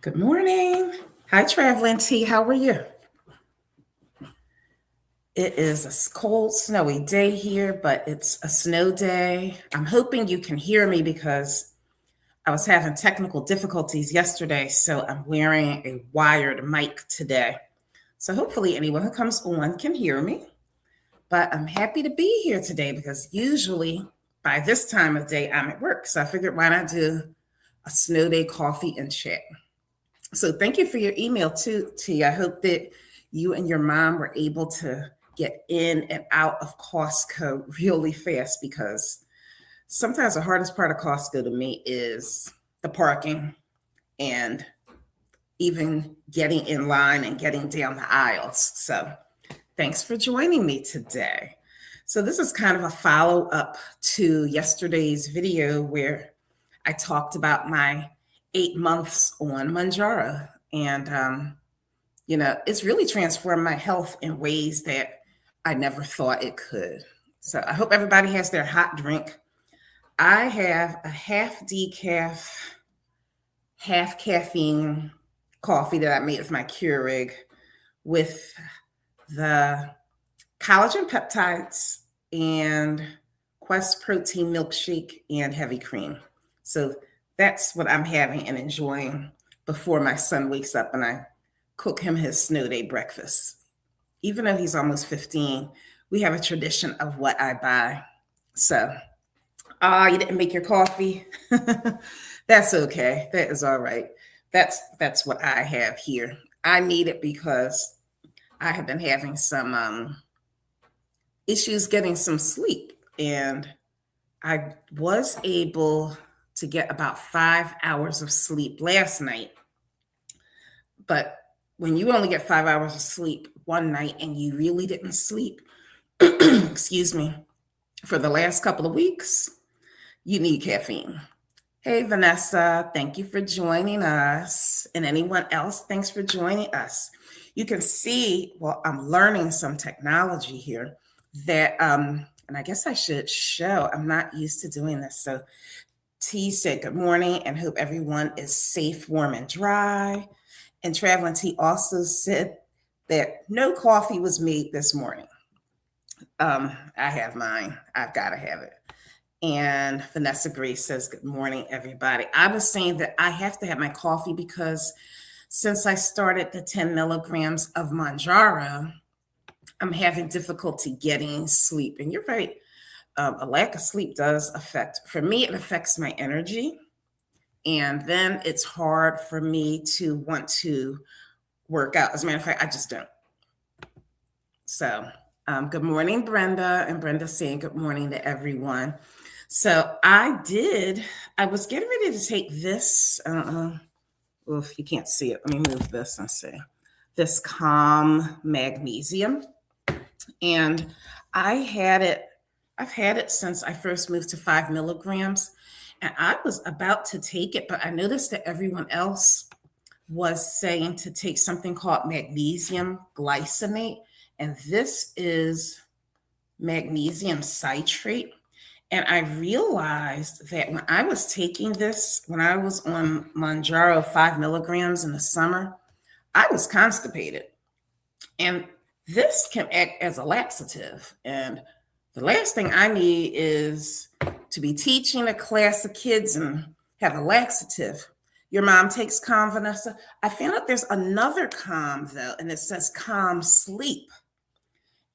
Good morning. Hi, Traveling T. How are you? It is a cold, snowy day here, but it's a snow day. I'm hoping you can hear me because I was having technical difficulties yesterday, so I'm wearing a wired mic today. So hopefully, anyone who comes on can hear me. But I'm happy to be here today because usually by this time of day, I'm at work. So I figured why not do a snow day coffee and chat. So thank you for your email too, T. I hope that you and your mom were able to get in and out of Costco really fast because sometimes the hardest part of Costco to me is the parking and even getting in line and getting down the aisles. So thanks for joining me today. So this is kind of a follow-up to yesterday's video where I talked about my 8 months on Mounjaro. And it's really transformed my health in ways that I never thought it could. So I hope everybody has their hot drink. I have a half decaf, half caffeine coffee that I made with my Keurig with the collagen peptides and Quest protein milkshake and heavy cream. So that's what I'm having and enjoying before my son wakes up and I cook him his snow day breakfast. Even though he's almost 15, we have a tradition of what I buy. So, you didn't make your coffee? That's okay. That is all right. That's what I have here. I need it because I have been having some issues getting some sleep, and I was able to get about 5 hours of sleep last night. But when you only get 5 hours of sleep one night and you really didn't sleep, excuse me, for the last couple of weeks, you need caffeine. Hey, Vanessa, thank you for joining us. And anyone else, thanks for joining us. You can see, well, I'm learning some technology here that, and I guess I should show, I'm not used to doing this. So T said, good morning and hope everyone is safe, warm, and dry. And Traveling T also said that no coffee was made this morning. I have mine. I've got to have it. And Vanessa Grace says, good morning, everybody. I was saying that I have to have my coffee because since I started the 10 milligrams of Mounjaro, I'm having difficulty getting sleep. And you're right. A lack of sleep does affect, for me, it affects my energy. And then it's hard for me to want to work out. As a matter of fact, I just don't. So good morning, Brenda. And Brenda saying good morning to everyone. So I was getting ready to take this. If you can't see it, let me move this and see. This Calm Magnesium. And I've had it since I first moved to 5 milligrams. And I was about to take it, but I noticed that everyone else was saying to take something called magnesium glycinate. And this is magnesium citrate. And I realized that when I was taking this, when I was on Mounjaro 5 milligrams in the summer, I was constipated. And this can act as a laxative. And the last thing I need is to be teaching a class of kids and have a laxative. Your mom takes Calm, Vanessa. I found out there's another Calm, though, and it says Calm Sleep.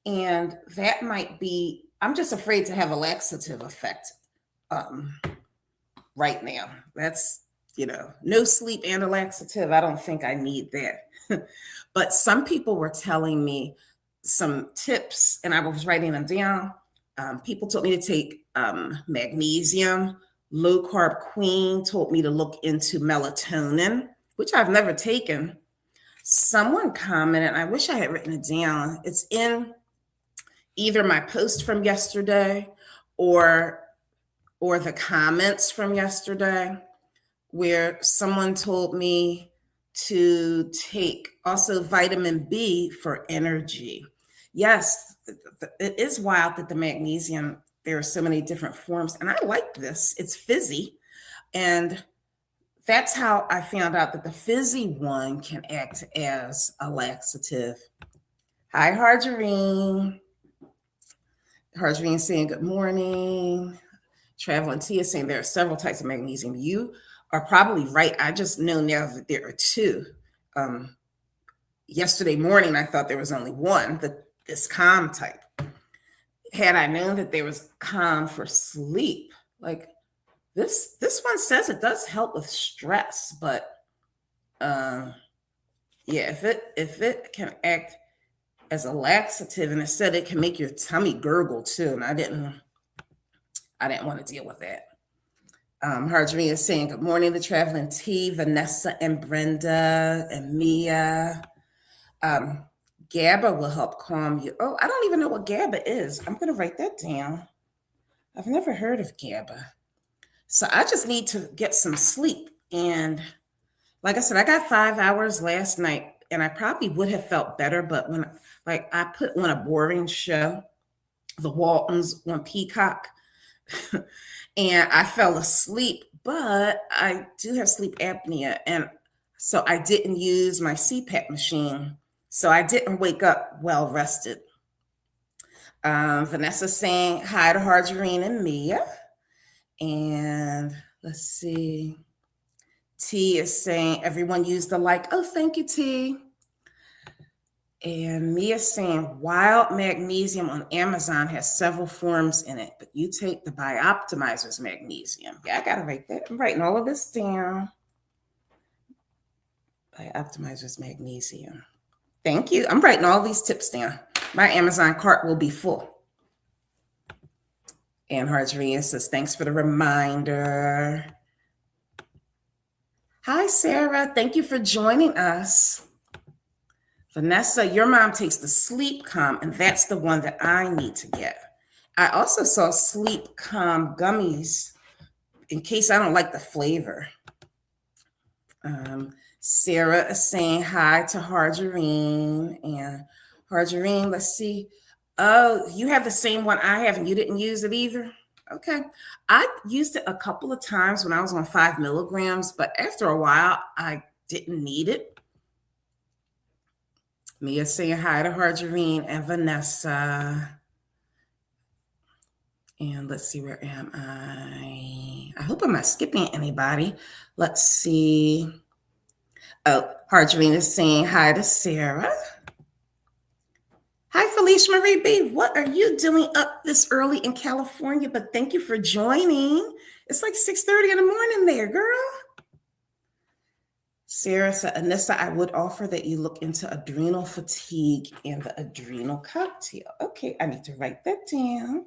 And that might be, I'm just afraid to have a laxative effect right now. That's, no sleep and a laxative. I don't think I need that. But some people were telling me some tips, and I was writing them down. People told me to take magnesium. Low Carb Queen told me to look into melatonin, which I've never taken. Someone commented, I wish I had written it down. It's in either my post from yesterday or the comments from yesterday, where someone told me to take also vitamin B for energy. Yes, it is wild that the magnesium, there are so many different forms. And I like this. It's fizzy. And that's how I found out that the fizzy one can act as a laxative. Hi, Harjarine. Harjarine saying good morning. Traveling Tia saying there are several types of magnesium. You are probably right. I just know now that there are two. Yesterday morning, I thought there was only one, this calm type. Had I known that there was calm for sleep, like this one says it does help with stress, but yeah, if it can act as a laxative, and it said it can make your tummy gurgle too, and I didn't want to deal with that. Harjorie is saying good morning to Traveling T, Vanessa and Brenda and Mia. GABA will help calm you. Oh, I don't even know what GABA is. I'm going to write that down. I've never heard of GABA. So I just need to get some sleep. And like I said, I got 5 hours last night, and I probably would have felt better. But when I put on a boring show, The Waltons on Peacock, and I fell asleep, but I do have sleep apnea. And so I didn't use my CPAP machine. So I didn't wake up well rested. Vanessa saying hi to Harjarine and Mia. And let's see. T is saying everyone used the like. Oh, thank you, T. And Mia saying wild magnesium on Amazon has several forms in it, but you take the Bioptimizer's magnesium. Yeah, I got to write that. I'm writing all of this down. Bioptimizer's magnesium. Thank you. I'm writing all these tips down. My Amazon cart will be full. And Harjarine says, thanks for the reminder. Hi, Sarah. Thank you for joining us. Vanessa, your mom takes the Sleep Calm, and that's the one that I need to get. I also saw Sleep Calm gummies in case I don't like the flavor. Sarah is saying hi to Harjarine. And Harjarine, let's see. Oh, you have the same one I have, and you didn't use it either? Okay. I used it a couple of times when I was on 5 milligrams, but after a while, I didn't need it. Mia saying hi to Harjarine and Vanessa. And let's see, where am I? I hope I'm not skipping anybody. Let's see. Oh, Harjarine is saying hi to Sarah. Hi, Felicia Marie B. What are you doing up this early in California? But thank you for joining. It's like 6:30 in the morning there, girl. Sarah said, Anissa, I would offer that you look into adrenal fatigue and the adrenal cocktail. Okay, I need to write that down.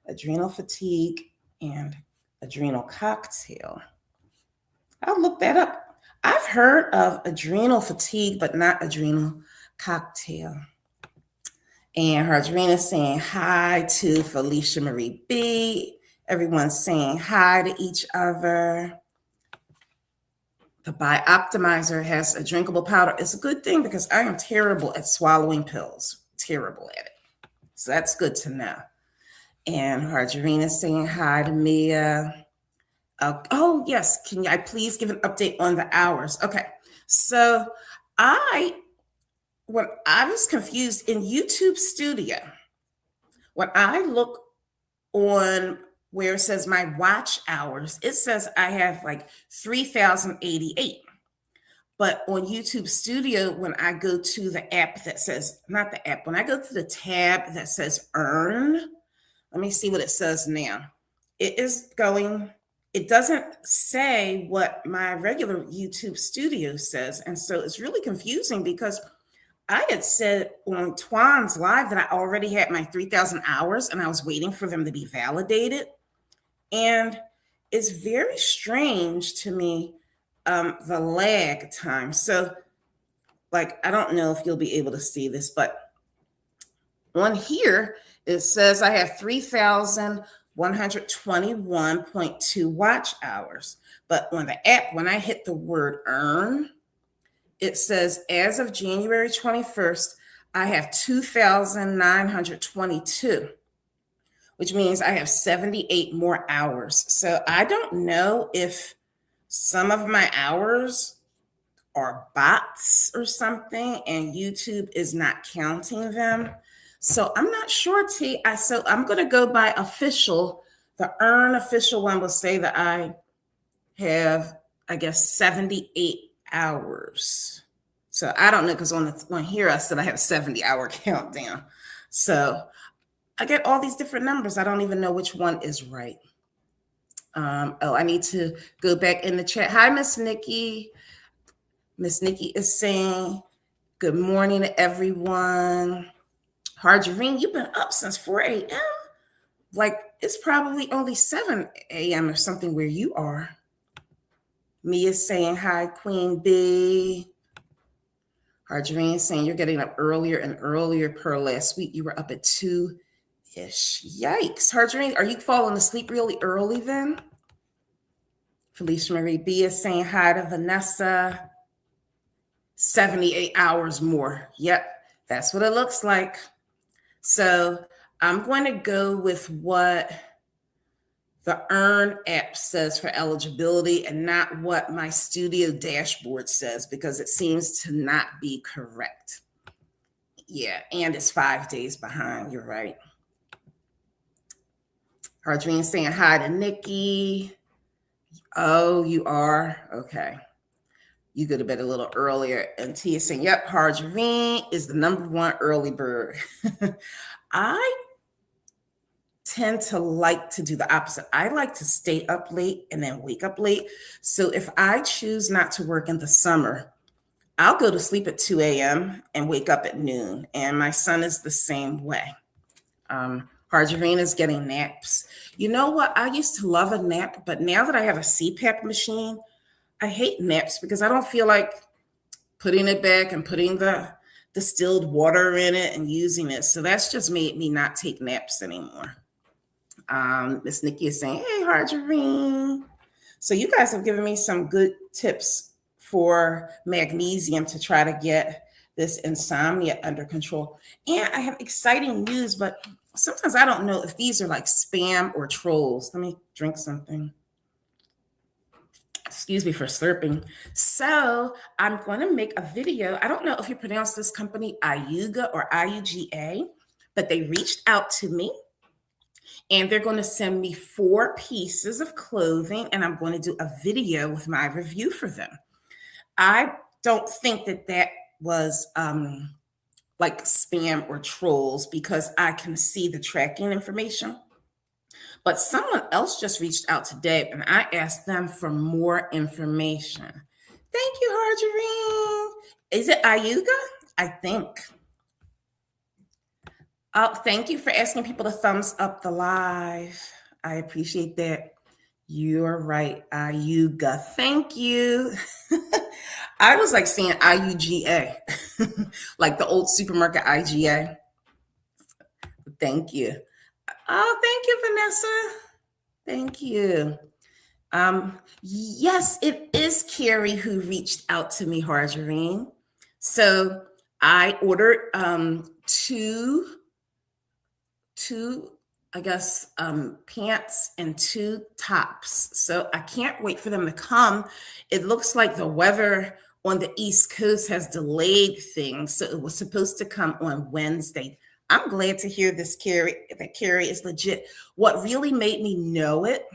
Adrenal fatigue and adrenal cocktail. I'll look that up. I've heard of adrenal fatigue, but not adrenal cocktail. And Harjarine is saying hi to Felicia Marie B. Everyone's saying hi to each other. The Bioptimizer has a drinkable powder. It's a good thing because I am terrible at swallowing pills. Terrible at it. So that's good to know. And Harjarine is saying hi to Mia. Oh, yes. Can I please give an update on the hours? Okay. So when I was confused in YouTube Studio, when I look on where it says my watch hours, it says I have like 3,088. But on YouTube Studio, when I go to the app that says, not the app, when I go to the tab that says earn, let me see what it says now. It doesn't say what my regular YouTube Studio says. And so it's really confusing because I had said on Twan's Live that I already had my 3,000 hours and I was waiting for them to be validated. And it's very strange to me, the lag time. So, I don't know if you'll be able to see this, but on here, it says I have 3,121.2 watch hours. But on the app, when I hit the word earn, it says as of January 21st, I have 2,922, which means I have 78 more hours. So I don't know if some of my hours are bots or something, and YouTube is not counting them. So I'm not sure, T. So I'm going to go by official. The earn official one will say that I have, I guess, 78 hours. So I don't know, because on here I said I have a 70-hour countdown. So I get all these different numbers. I don't even know which one is right. I need to go back in the chat. Hi, Miss Nikki. Miss Nikki is saying, good morning to everyone. Harjareen, you've been up since 4 a.m.? Like, it's probably only 7 a.m. or something where you are. Mia's saying, hi, Queen B. Harjareen is saying, you're getting up earlier and earlier per last week. You were up at 2-ish. Yikes. Harjareen, are you falling asleep really early then? Felicia Marie B is saying, hi to Vanessa. 78 hours more. Yep, that's what it looks like. So I'm going to go with what the Earn app says for eligibility and not what my studio dashboard says, because it seems to not be correct. Yeah, and it's 5 days behind. You're right. Hardreen saying hi to Nikki. Oh, you are? Okay. You go to bed a little earlier. And Tia saying, yep, Harjareen is the #1 early bird. I tend to like to do the opposite. I like to stay up late and then wake up late. So if I choose not to work in the summer, I'll go to sleep at 2 a.m. and wake up at noon. And my son is the same way. Harjareen is getting naps. You know what? I used to love a nap, but now that I have a CPAP machine, I hate naps because I don't feel like putting it back and putting the distilled water in it and using it. So that's just made me not take naps anymore. Miss Nikki is saying, hey, Harjareen. So you guys have given me some good tips for magnesium to try to get this insomnia under control. And I have exciting news, but sometimes I don't know if these are like spam or trolls. Let me drink something. Excuse me for slurping. So I'm going to make a video. I don't know if you pronounce this company Iuga or IUGA, but they reached out to me and they're going to send me 4 pieces of clothing, and I'm going to do a video with my review for them. I don't think that was like spam or trolls because I can see the tracking information. But someone else just reached out today and I asked them for more information. Thank you, Harjareen. Is it Iuga? I think. Oh, thank you for asking people to thumbs up the live. I appreciate that. You're right, Iuga. Thank you. I was like saying IUGA, like the old supermarket IGA. Thank you. Oh, thank you, Vanessa. Thank you. Yes, it is Carrie who reached out to me, Harjareen. So I ordered two, I guess, pants and 2 tops. So I can't wait for them to come. It looks like the weather on the East Coast has delayed things. So it was supposed to come on Wednesday. I'm glad to hear this, Carrie, that Carrie is legit. What really made me know it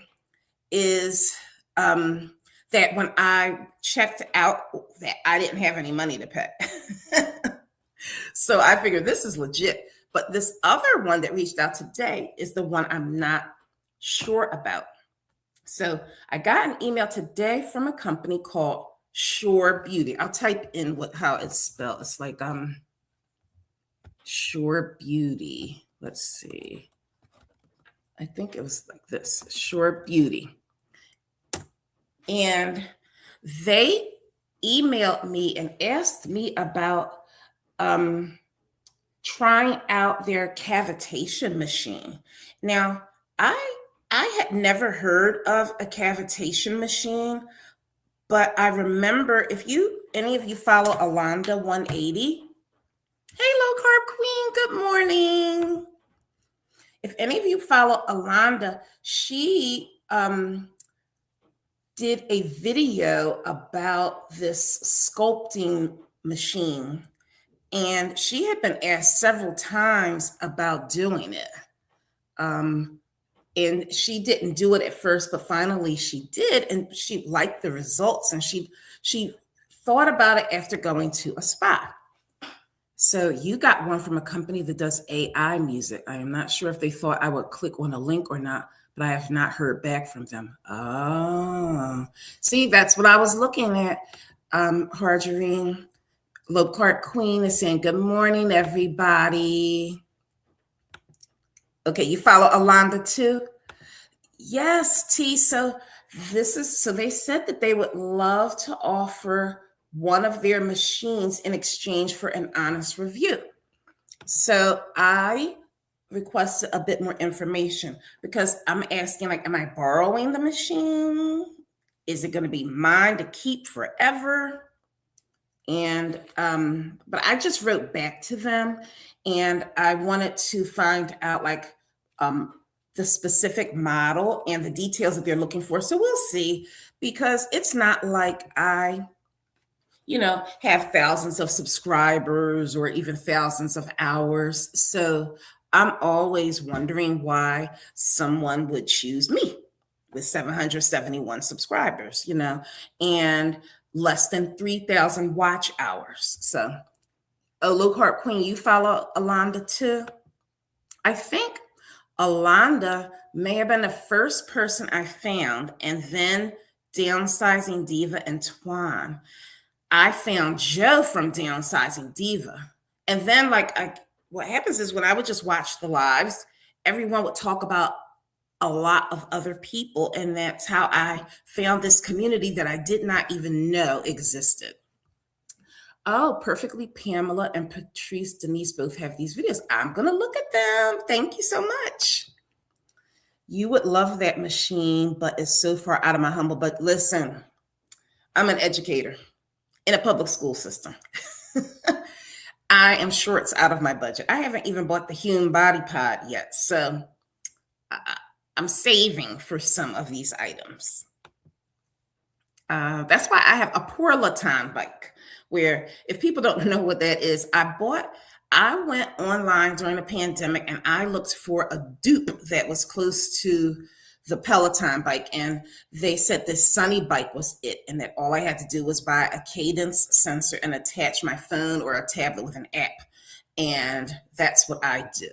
is that when I checked out that I didn't have any money to pay. So I figured this is legit. But this other one that reached out today is the one I'm not sure about. So I got an email today from a company called Sure Beauty. I'll type in how it's spelled. It's like Sure Beauty. Let's see. I think it was like this, Sure Beauty. And they emailed me and asked me about trying out their cavitation machine. Now, I had never heard of a cavitation machine, but I remember any of you follow Alonda 180. Hey, low carb queen, good morning. If any of you follow Alonda, she did a video about this sculpting machine, and she had been asked several times about doing it. And she didn't do it at first, but finally she did, and she liked the results, and she thought about it after going to a spa. So you got one from a company that does AI music. I am not sure if they thought I would click on a link or not, but I have not heard back from them. Oh, see, that's what I was looking at. Harjarine, Low Cart Queen is saying, good morning, everybody. Okay, you follow Alonda too? Yes, T. So they said that they would love to offer one of their machines in exchange for an honest review. So I requested a bit more information because I'm asking, like, am I borrowing the machine? Is it going to be mine to keep forever? And but I just wrote back to them, and I wanted to find out, like, the specific model and the details that they're looking for. So we'll see, because it's not like I have thousands of subscribers or even thousands of hours. So I'm always wondering why someone would choose me with 771 subscribers, and less than 3,000 watch hours. So, Low Heart Queen, you follow Alonda too? I think Alonda may have been the first person I found, and then Downsizing Diva and Twan. I found Joe from Downsizing Diva. And then, what happens is when I would just watch the lives, everyone would talk about a lot of other people. And that's how I found this community that I did not even know existed. Oh, Perfectly Pamela and Patrice Denise both have these videos. I'm going to look at them. Thank you so much. You would love that machine, but it's so far out of my humble. But listen, I'm an educator in a public school system. I am shorts out of my budget. I haven't even bought the Hume Body Pod yet. So I'm saving for some of these items. That's why I have a Peloton bike, where, if people don't know what that is, I went online during the pandemic and I looked for a dupe that was close to the Peloton bike, and they said this Sunny bike was it, and that all I had to do was buy a cadence sensor and attach my phone or a tablet with an app, and that's what I do.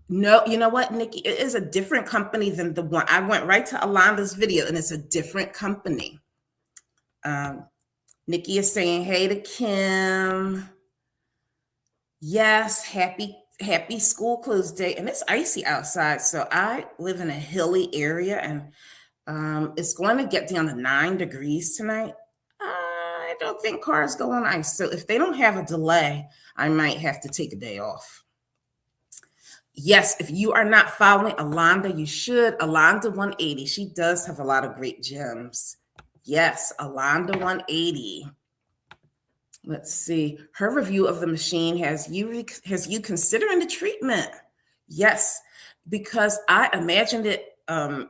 No, you know what, Nikki? It is a different company than the one. I went right to Alonda's video, and it's a different company. Nikki is saying, hey to Kim. Yes, happy school close day. And it's icy outside. So I live in a hilly area, and it's going to get down to 9 degrees tonight. I don't think cars go on ice. So if they don't have a delay, I might have to take a day off. Yes, if you are not following Alonda, you should. Alonda 180. She does have a lot of great gems. Yes, Alonda 180. Let's see. Her review of the machine has you considering the treatment. Yes, because I imagined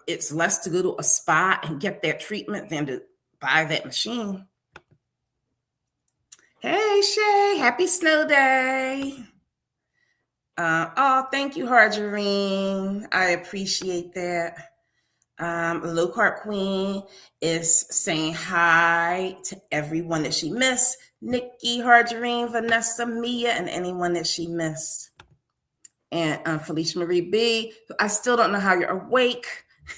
it's less to go to a spa and get that treatment than to buy that machine. Hey, Shay, happy snow day. Oh, thank you, Harjarine. I appreciate that. Low Cart Queen is saying hi to everyone that she missed. Nikki, Harjarine, Vanessa, Mia, and anyone that she missed. And Felicia Marie B. I still don't know how you're awake.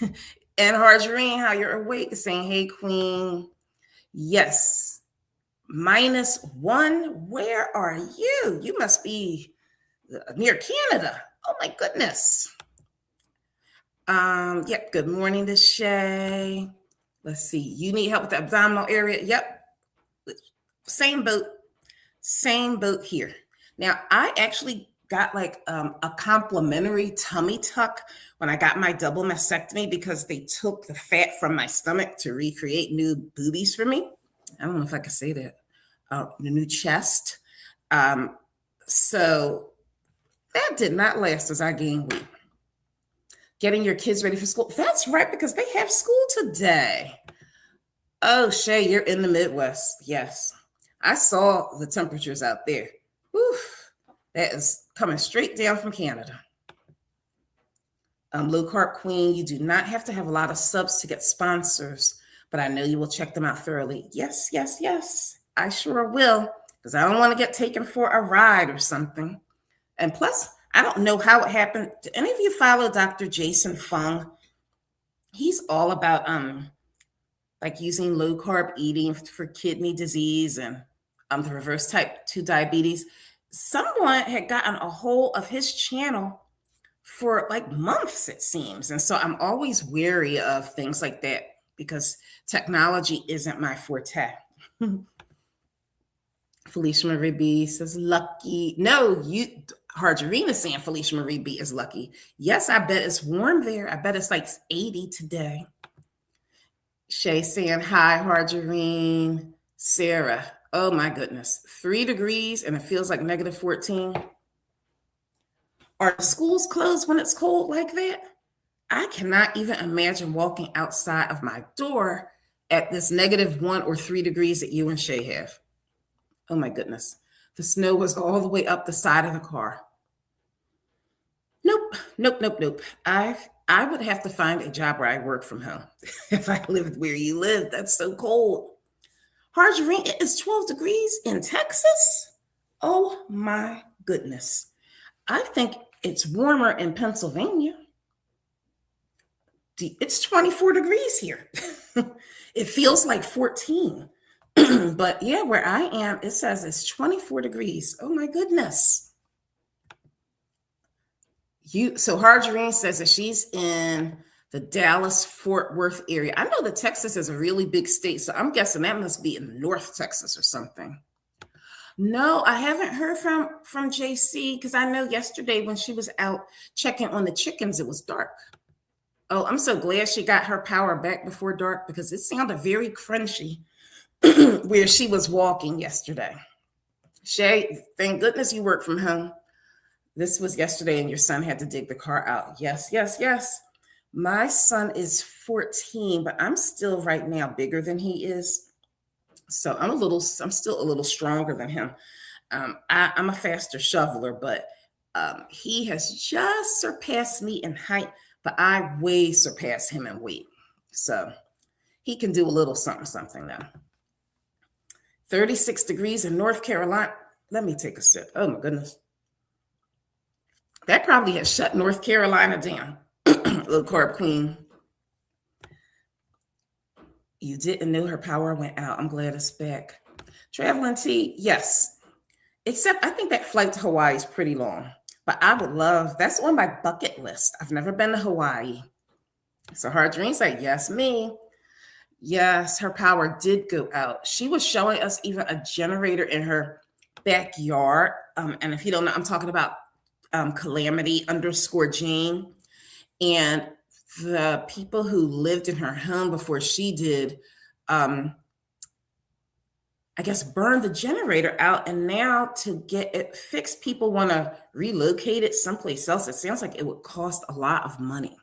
And Harjarine, how you're awake, is saying, hey, Queen. Yes. -1. Where are you? You must be near Canada. Oh my goodness. Yep. Good morning to Shay. Let's see. You need help with the abdominal area? Yep. Same boat here. Now, I actually got a complimentary tummy tuck when I got my double mastectomy, because they took the fat from my stomach to recreate new boobies for me. I don't know if I can say that. The new chest. So that did not last as I gained weight. getting your kids ready for school. That's right, because they have school today. Oh, Shay, you're in the Midwest. Yes. I saw the temperatures out there. Whew, that is coming straight down from Canada. Low Carb Queen, you do not have to have a lot of subs to get sponsors, but I know you will check them out thoroughly. Yes, yes, yes. I sure will, because I don't want to get taken for a ride or something. And plus, I don't know how it happened. Do any of you follow Dr. Jason Fung? He's all about like using low carb eating for kidney disease and the reverse type 2 diabetes. Someone had gotten a hold of his channel for like months, it seems. And so I'm always wary of things like that because technology isn't my forte. Felicia Marie B says, lucky. No, Harjarina is saying Felicia Marie B is lucky. Yes, I bet it's warm there. I bet it's like 80 today. Shay saying, hi, Harjarine. Sarah, oh my goodness, 3 degrees and it feels like negative 14. Are schools closed when it's cold like that? I cannot even imagine walking outside of my door at this negative 1 or 3 degrees that you and Shay have. Oh my goodness. The snow was all the way up the side of the car. Nope. I would have to find a job where I work from home if I lived where you live. That's so cold. Harjarine, it is 12 degrees in Texas? Oh my goodness. I think it's warmer in Pennsylvania. It's 24 degrees here. It feels like 14. But yeah, where I am, it says it's 24 degrees. Oh my goodness. So Harjarine says that she's in the Dallas-Fort Worth area. I know that Texas is a really big state, so I'm guessing that must be in North Texas or something. No, I haven't heard from JC because I know yesterday when she was out checking on the chickens, it was dark. Oh, I'm so glad she got her power back before dark because it sounded very crunchy where she was walking yesterday. Shay, thank goodness you work from home. This was yesterday and your son had to dig the car out. Yes. My son is 14, but I'm still right now bigger than he is. So I'm still a little stronger than him. I'm a faster shoveler, but he has just surpassed me in height, but I way surpass him in weight. So he can do a little something now. 36 degrees in North Carolina. Let me take a sip. Oh my goodness. That probably has shut North Carolina down. Low Carb Queen. You didn't know her power went out. I'm glad it's back. Traveling T, yes. Except I think that flight to Hawaii is pretty long. But I would love, that's on my bucket list. I've never been to Hawaii. So Harjarine's like, yes, me. Yes, her power did go out. She was showing us even a generator in her backyard. And if you don't know, I'm talking about Calamity_Jane. And the people who lived in her home before she did, I guess, burned the generator out. And now to get it fixed, people want to relocate it someplace else. It sounds like it would cost a lot of money.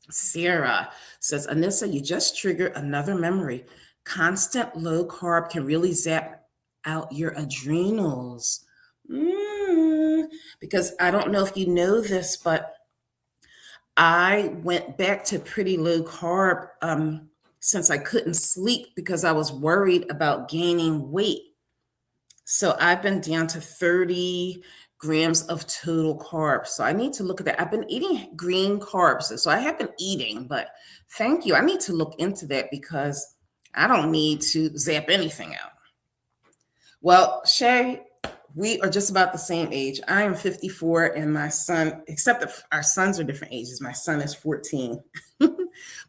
Sarah says, Anissa, you just triggered another memory. Constant low carb can really zap out your adrenals. Because I don't know if you know this, but I went back to pretty low carb since I couldn't sleep because I was worried about gaining weight. So I've been down to 30 grams of total carbs. So I need to look at that. I've been eating green carbs. So I have been eating, but thank you. I need to look into that because I don't need to zap anything out. Well, Shay, we are just about the same age. I am 54 and my son, except that our sons are different ages. My son is 14,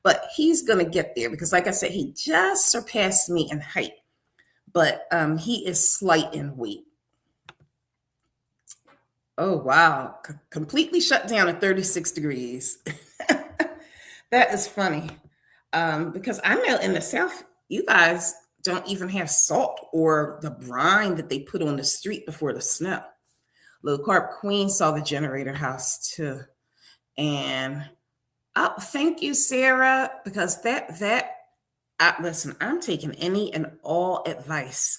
but he's going to get there because like I said, he just surpassed me in height, but he is slight in weight. Oh, wow. Completely shut down at 36 degrees. That is funny because I know in the South, you guys don't even have salt or the brine that they put on the street before the snow. Low Carb Queen saw the generator house too. And Oh, thank you, Sarah, because listen, I'm taking any and all advice.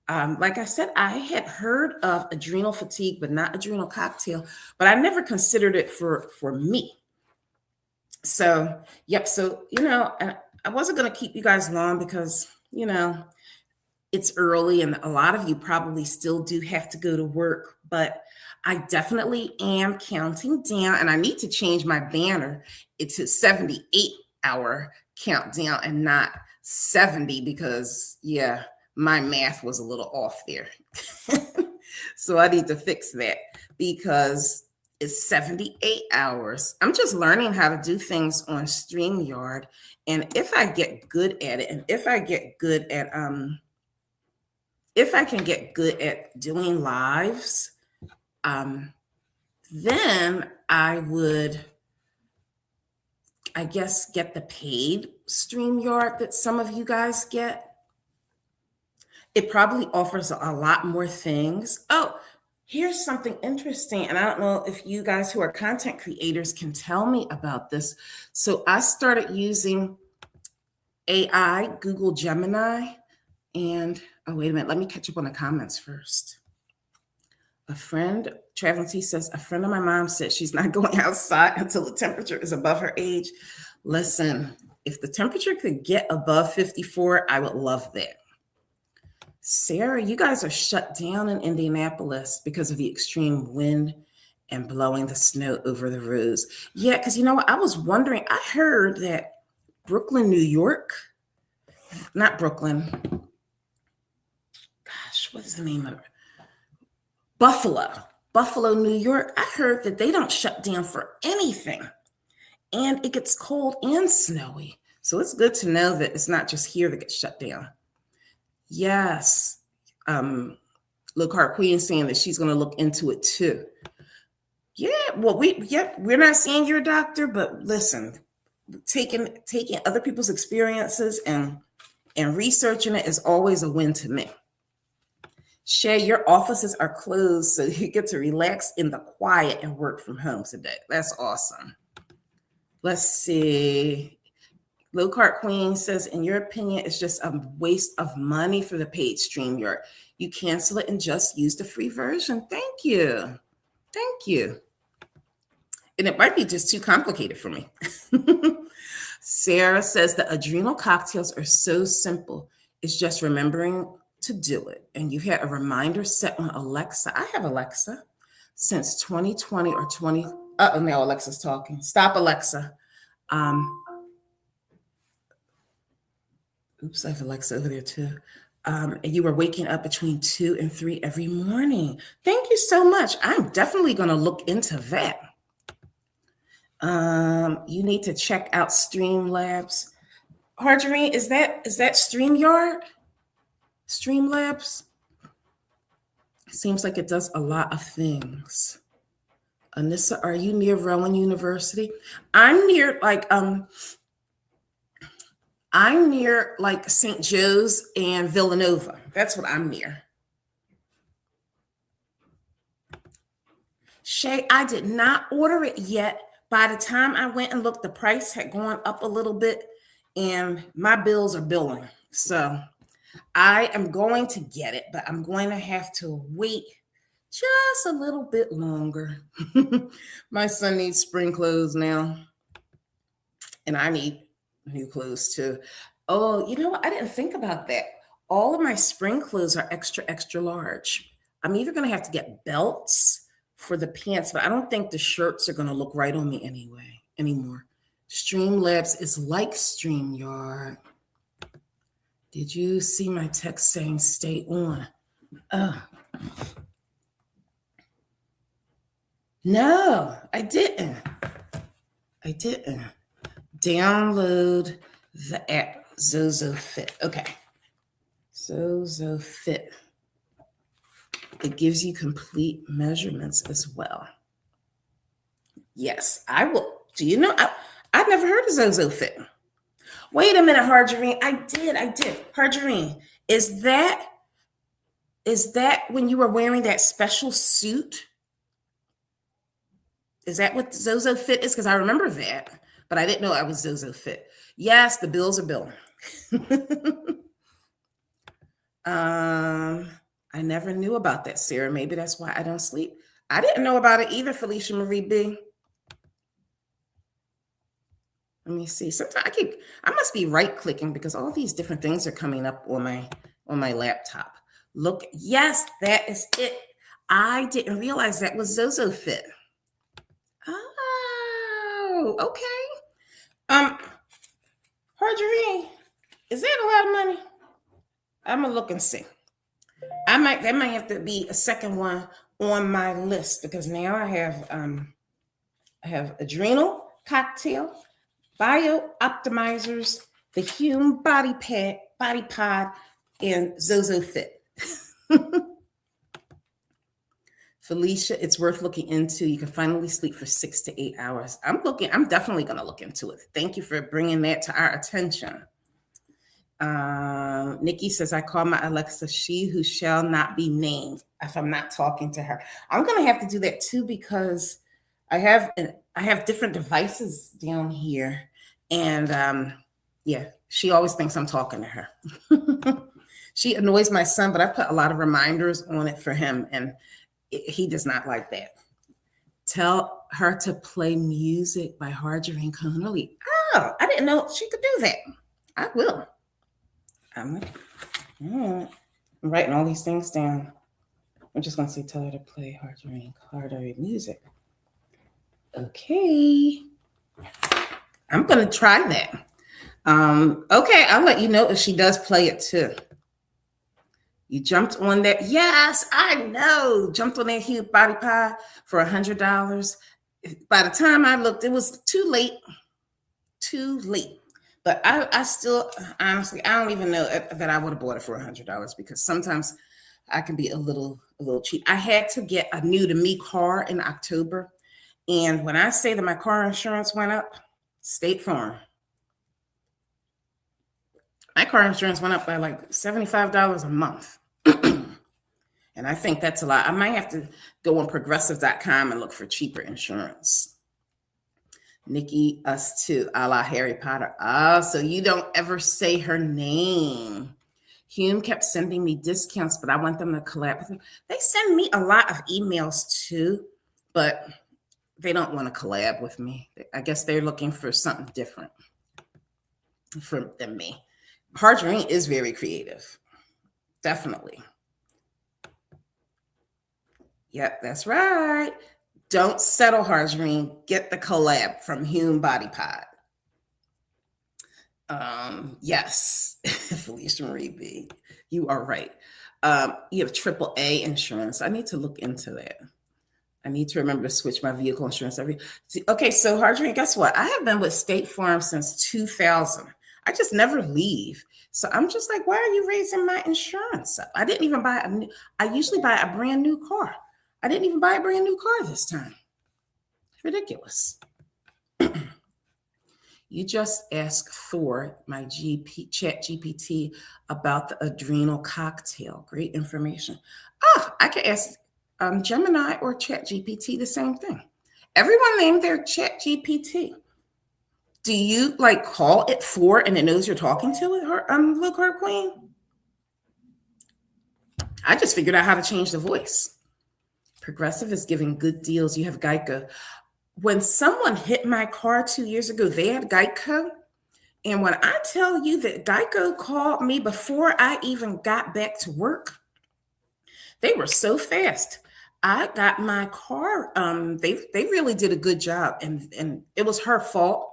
Like I said, I had heard of adrenal fatigue, but not adrenal cocktail, but I never considered it for me. So, yep. So, I wasn't going to keep you guys long because, it's early and a lot of you probably still do have to go to work, but I definitely am counting down and I need to change my banner. It's a 78-hour countdown and not 70 because, yeah, my math was a little off there. So I need to fix that because it's 78 hours. I'm just learning how to do things on StreamYard. And if I get good at it, and if I get good at if I can get good at doing lives, then I would, I guess, get the paid StreamYard that some of you guys get. It probably offers a lot more things. Oh, here's something interesting. And I don't know if you guys who are content creators can tell me about this. So I started using AI, Google Gemini, and oh, wait a minute. Let me catch up on the comments first. A friend, Traveling T says, a friend of my mom said she's not going outside until the temperature is above her age. Listen, if the temperature could get above 54, I would love that. Sarah, you guys are shut down in Indianapolis because of the extreme wind and blowing the snow over the roads. Yeah, because you know what? I was wondering, I heard that Brooklyn, New York, not Brooklyn, gosh, what is the name of it? Buffalo, New York. I heard that they don't shut down for anything. And it gets cold and snowy. So it's good to know that it's not just here that gets shut down. Yes. Lockhart Queen saying that she's going to look into it too. Yeah, well, we're not saying you're a doctor, but listen, taking other people's experiences and researching it is always a win to me. Shay, your offices are closed, so you get to relax in the quiet and work from home today. That's awesome. Let's see. Lockhart Queen says, in your opinion, it's just a waste of money for the paid StreamYard. You cancel it and just use the free version. Thank you. Thank you. And it might be just too complicated for me. Sarah says the adrenal cocktails are so simple. It's just remembering to do it. And you've had a reminder set on Alexa. I have Alexa since 2020 or 20. Oh, now Alexa's talking. Stop, Alexa. Oops, I have Alexa over there too. And you were waking up between 2 and 3 every morning. Thank you so much. I'm definitely going to look into that. You need to check out Streamlabs. Marjorie, is that StreamYard? Streamlabs? Seems like it does a lot of things. Anissa, are you near Rowan University? I'm near St. Joe's and Villanova. That's what I'm near. Shay, I did not order it yet. By the time I went and looked, the price had gone up a little bit and my bills are billing. So I am going to get it, but I'm going to have to wait just a little bit longer. My son needs spring clothes now, and I need new clothes too. Oh, you know what? I didn't think about that. All of my spring clothes are extra, extra large. I'm either going to have to get belts for the pants, but I don't think the shirts are going to look right on me anymore. Streamlabs is like StreamYard. Did you see my text saying stay on? No, I didn't. Download the app, ZozoFit. Okay. ZozoFit. It gives you complete measurements as well. Yes, I will. Do you know? I've never heard of ZozoFit. Wait a minute, Harjarine. I did. Harjarine, is that when you were wearing that special suit? Is that what ZozoFit is? Because I remember that. but I didn't know I was Zozo Fit. Yes, the bills are billing. I never knew about that, Sarah. Maybe that's why I don't sleep. I didn't know about it either, Felicia Marie B. Let me see. Sometimes I must be right clicking because all these different things are coming up on my laptop. Look, yes, that is it. I didn't realize that was Zozo Fit. Oh, okay. Marjorie, is that a lot of money? I'm gonna look and see. That might have to be a second one on my list because now I have adrenal cocktail, bio optimizers, the Hume body pod, and Zozo Fit. Felicia, it's worth looking into. You can finally sleep for 6 to 8 hours. I'm definitely going to look into it. Thank you for bringing that to our attention. Nikki says, I call my Alexa she who shall not be named if I'm not talking to her. I'm going to have to do that too because I have different devices down here. And yeah, she always thinks I'm talking to her. She annoys my son, but I put a lot of reminders on it for him. And he does not like that. Tell her to play music by Marjorie Connolly. Oh, I didn't know she could do that. I will. I'm writing all these things down. I'm just going to say, tell her to play Marjorie music. Okay. I'm going to try that. Okay, I'll let you know if she does play it too. You jumped on that. Yes, I know. Jumped on that huge body pie for $100. By the time I looked, it was too late. Too late. But I still, honestly, I don't even know that I would have bought it for $100 because sometimes I can be a little cheap. I had to get a new to me car in October. And when I say that my car insurance went up, State Farm. My car insurance went up by like $75 a month. And I think that's a lot. I might have to go on progressive.com and look for cheaper insurance. Nikki, us too, a la Harry Potter. Oh, so you don't ever say her name. Hume kept sending me discounts, but I want them to collab with me. They send me a lot of emails too, but they don't want to collab with me. I guess they're looking for something different than me. Marjorie is very creative. Definitely. Yep, that's right. Don't settle, Marjorie. Get the collab from Hume Body Pod. Yes, Felicia Marie B. You are right. You have AAA insurance. I need to look into that. I need to remember to switch my vehicle insurance okay, so Marjorie, guess what? I have been with State Farm since 2000. I just never leave. So I'm just like, why are you raising my insurance up? I didn't even I usually buy a brand new car. I didn't even buy a brand new car this time. It's ridiculous. You just asked Thor, my chat GPT, about the adrenal cocktail. Great information. I could ask Gemini or chat GPT the same thing. Everyone named their chat GPT. Do you like call it Thor and it knows you're talking to it? Look, her queen. I just figured out how to change the voice. Progressive is giving good deals. You have Geico. When someone hit my car 2 years ago, they had Geico. And when I tell you that Geico called me before I even got back to work, they were so fast. I got my car. They really did a good job. And it was her fault.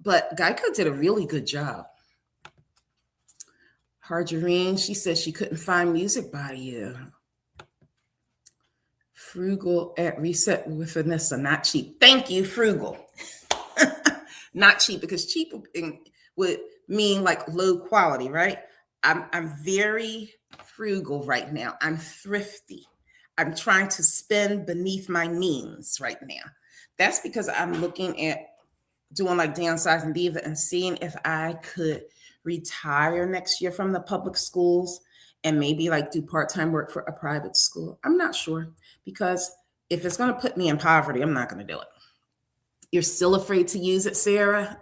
But Geico did a really good job. Marjorie, she says she couldn't find music by you. Frugal at Reset with Anissa, not cheap. Thank you, frugal. Not cheap, because cheap would mean like low quality, right? I'm very frugal right now. I'm thrifty. I'm trying to spend beneath my means right now. That's because I'm looking at doing like downsizing diva and seeing if I could retire next year from the public schools and maybe like do part-time work for a private school. I'm not sure, because if it's going to put me in poverty, I'm not going to do it. You're still afraid to use it, Sarah?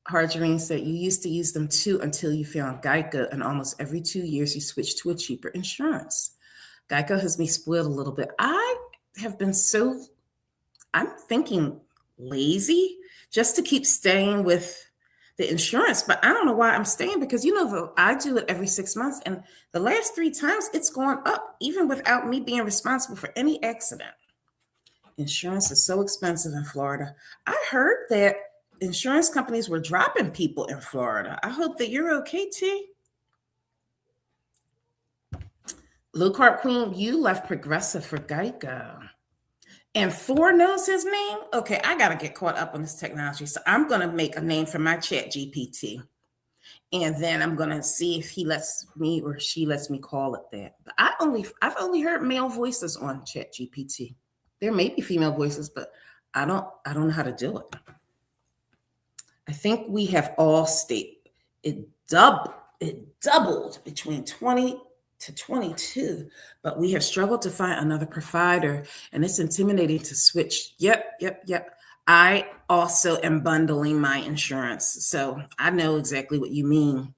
Harjarine said, you used to use them too until you found Geico, and almost every 2 years you switched to a cheaper insurance. Geico has me spoiled a little bit. I have been I'm thinking lazy just to keep staying with the insurance, but I don't know why I'm staying because, I do it every 6 months, and the last 3 times it's gone up, even without me being responsible for any accident. Insurance is so expensive in Florida. I heard that insurance companies were dropping people in Florida. I hope that you're okay, T. Low Carb Queen, you left Progressive for Geico. And Thor knows his name? Okay, I got to get caught up on this technology. So I'm going to make a name for my chat GPT. And then I'm going to see if he lets me or she lets me call it that. But I've only heard male voices on chat GPT. There may be female voices, but I don't know how to do it. I think we have Allstate. It doubled between 20 to 22, but we have struggled to find another provider, and it's intimidating to switch. Yep. I also am bundling my insurance, so I know exactly what you mean.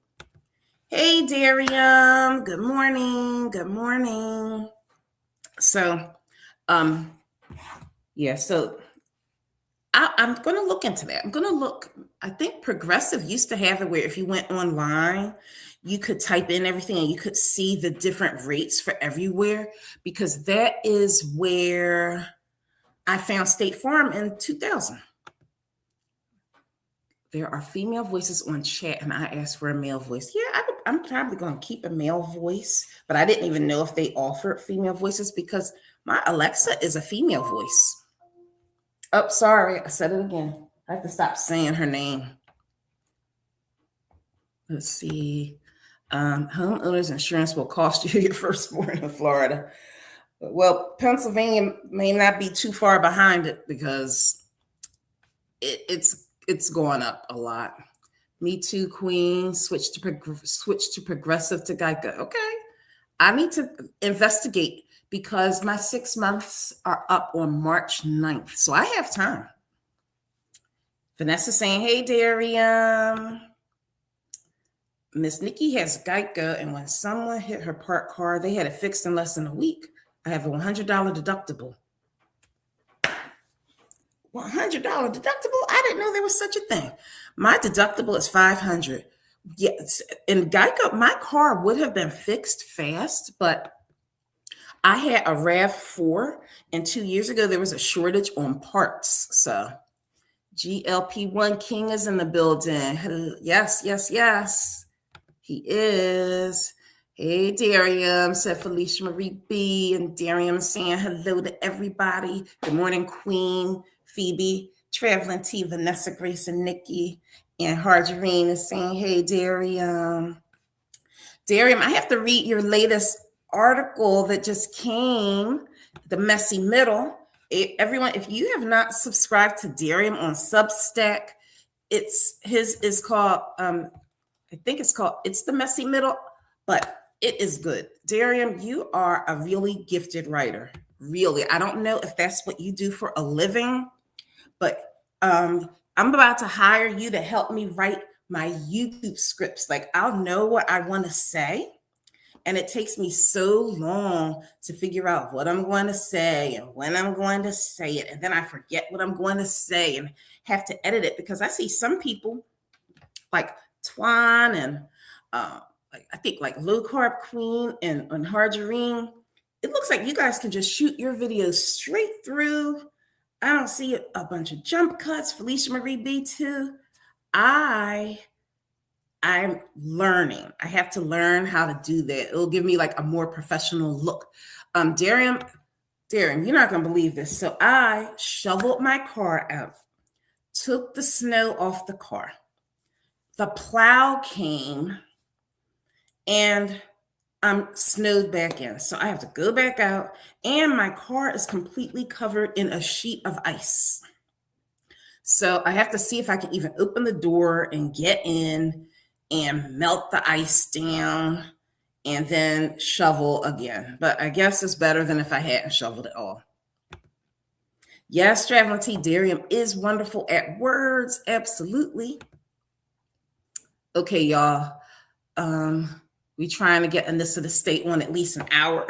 Hey, Darium. Good morning. So, so I'm going to look into that. I think Progressive used to have it where if you went online, you could type in everything and you could see the different rates for everywhere, because that is where I found State Farm in 2000. There are female voices on chat, and I asked for a male voice. Yeah, I'm probably going to keep a male voice, but I didn't even know if they offered female voices because my Alexa is a female voice. Oh, sorry, I said it again. I have to stop saying her name. Let's see. Homeowners insurance will cost you your firstborn in Florida. Well, Pennsylvania may not be too far behind it because it's going up a lot. Me too, Queen. Switch to Progressive to Geico. Okay, I need to investigate because my 6 months are up on March 9th, so I have time. Vanessa saying, "Hey, Darium. Miss Nikki has Geico, and when someone hit her parked car, they had it fixed in less than a week. I have a $100 deductible." $100 deductible? I didn't know there was such a thing. My deductible is $500. Yes, in Geico, my car would have been fixed fast, but I had a RAV4, and 2 years ago, there was a shortage on parts. So GLP-1 King is in the building. Yes. He is. Hey, Darium, said Felicia Marie B. And Darium saying hello to everybody. Good morning, Queen, Phoebe, Traveling T, Vanessa, Grace, and Nikki. And Harjarine is saying, hey, Darium. Darium, I have to read your latest article that just came, The Messy Middle. Everyone, if you have not subscribed to Darium on Substack, his is called, I think it's called It's the Messy Middle, but it is good. Darium, you are a really gifted writer. Really. I don't know if that's what you do for a living, but I'm about to hire you to help me write my YouTube scripts. Like, I'll know what I want to say, and it takes me so long to figure out what I'm going to say and when I'm going to say it. And then I forget what I'm going to say and have to edit it, because I see some people like Twan and I think like Low Carb Queen and Harjarine. It looks like you guys can just shoot your videos straight through. I don't see a bunch of jump cuts. Felicia Marie B too. I'm learning. I have to learn how to do that. It'll give me like a more professional look. Darium, you're not going to believe this. So I shoveled my car out, took the snow off the car. The plow came and I'm snowed back in. So I have to go back out, and my car is completely covered in a sheet of ice. So I have to see if I can even open the door and get in and melt the ice down and then shovel again. But I guess it's better than if I hadn't shoveled at all. Yes, Traveling T. Darium is wonderful at words. Absolutely. Okay, y'all. We trying to get Anissa to stay on at least an hour.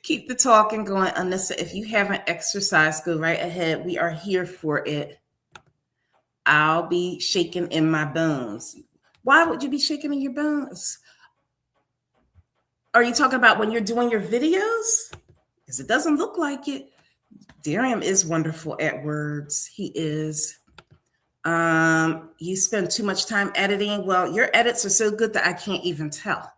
Keep the talking going, Anissa. If you haven't exercised, go right ahead. We are here for it. I'll be shaking in my bones. Why would you be shaking in your bones? Are you talking about when you're doing your videos? Because it doesn't look like it. Darium is wonderful at words. He is. You spend too much time editing. Well, your edits are so good that I can't even tell.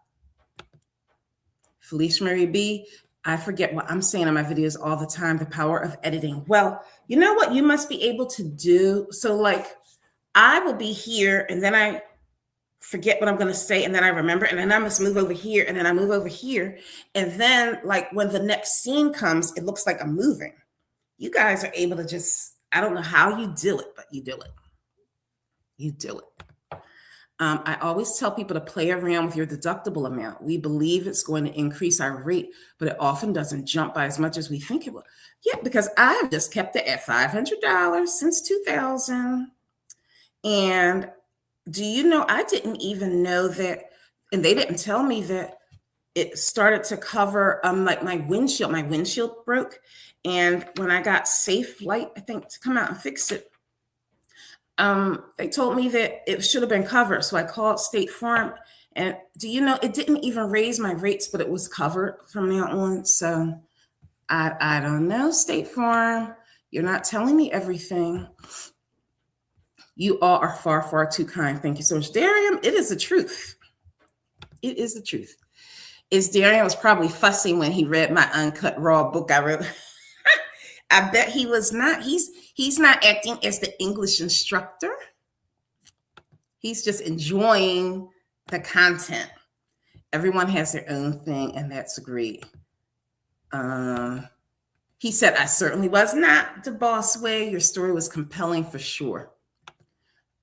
Felicia Marie B, I forget what I'm saying in my videos all the time, the power of editing. Well, you know what you must be able to do? So like I will be here and then I forget what I'm going to say and then I remember and then I must move over here and then I move over here. And then like when the next scene comes, it looks like I'm moving. You guys are able to just, I don't know how you do it, but you do it. You do it. I always tell people to play around with your deductible amount. We believe it's going to increase our rate, but it often doesn't jump by as much as we think it will. Yeah, because I have just kept it at $500 since 2000. And do you know, I didn't even know that, and they didn't tell me that it started to cover like my windshield broke. And when I got Safe Flight, I think, to come out and fix it, they told me that it should have been covered. So I called State Farm, and do you know, it didn't even raise my rates, but it was covered from now on. So I don't know, State Farm, you're not telling me everything. You all are far, far too kind. Thank you so much. Darium, it is the truth. It is the truth. Darium was probably fussing when he read my uncut raw book I wrote. I bet he was not. He's not acting as the English instructor. He's just enjoying the content. Everyone has their own thing, and that's great. He said, I certainly was not the boss way. Your story was compelling for sure.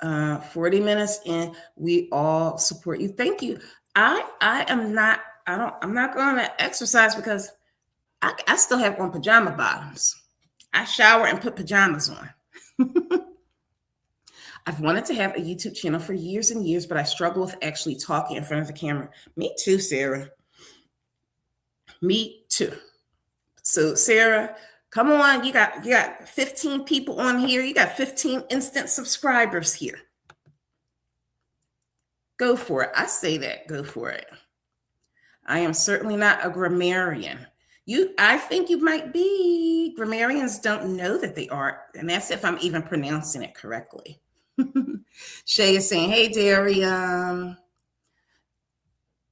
40 minutes in, we all support you. Thank you. I'm not going to exercise because I still have on pajama bottoms. I shower and put pajamas on. I've wanted to have a YouTube channel for years and years, but I struggle with actually talking in front of the camera. Me too, Sarah. Me too. So Sarah, come on. You got 15 people on here. You got 15 instant subscribers here. Go for it. I say that. Go for it. I am certainly not a grammarian. I think you might be. Grammarians don't know that they are, and that's if I'm even pronouncing it correctly. Shay is saying, hey, Darium.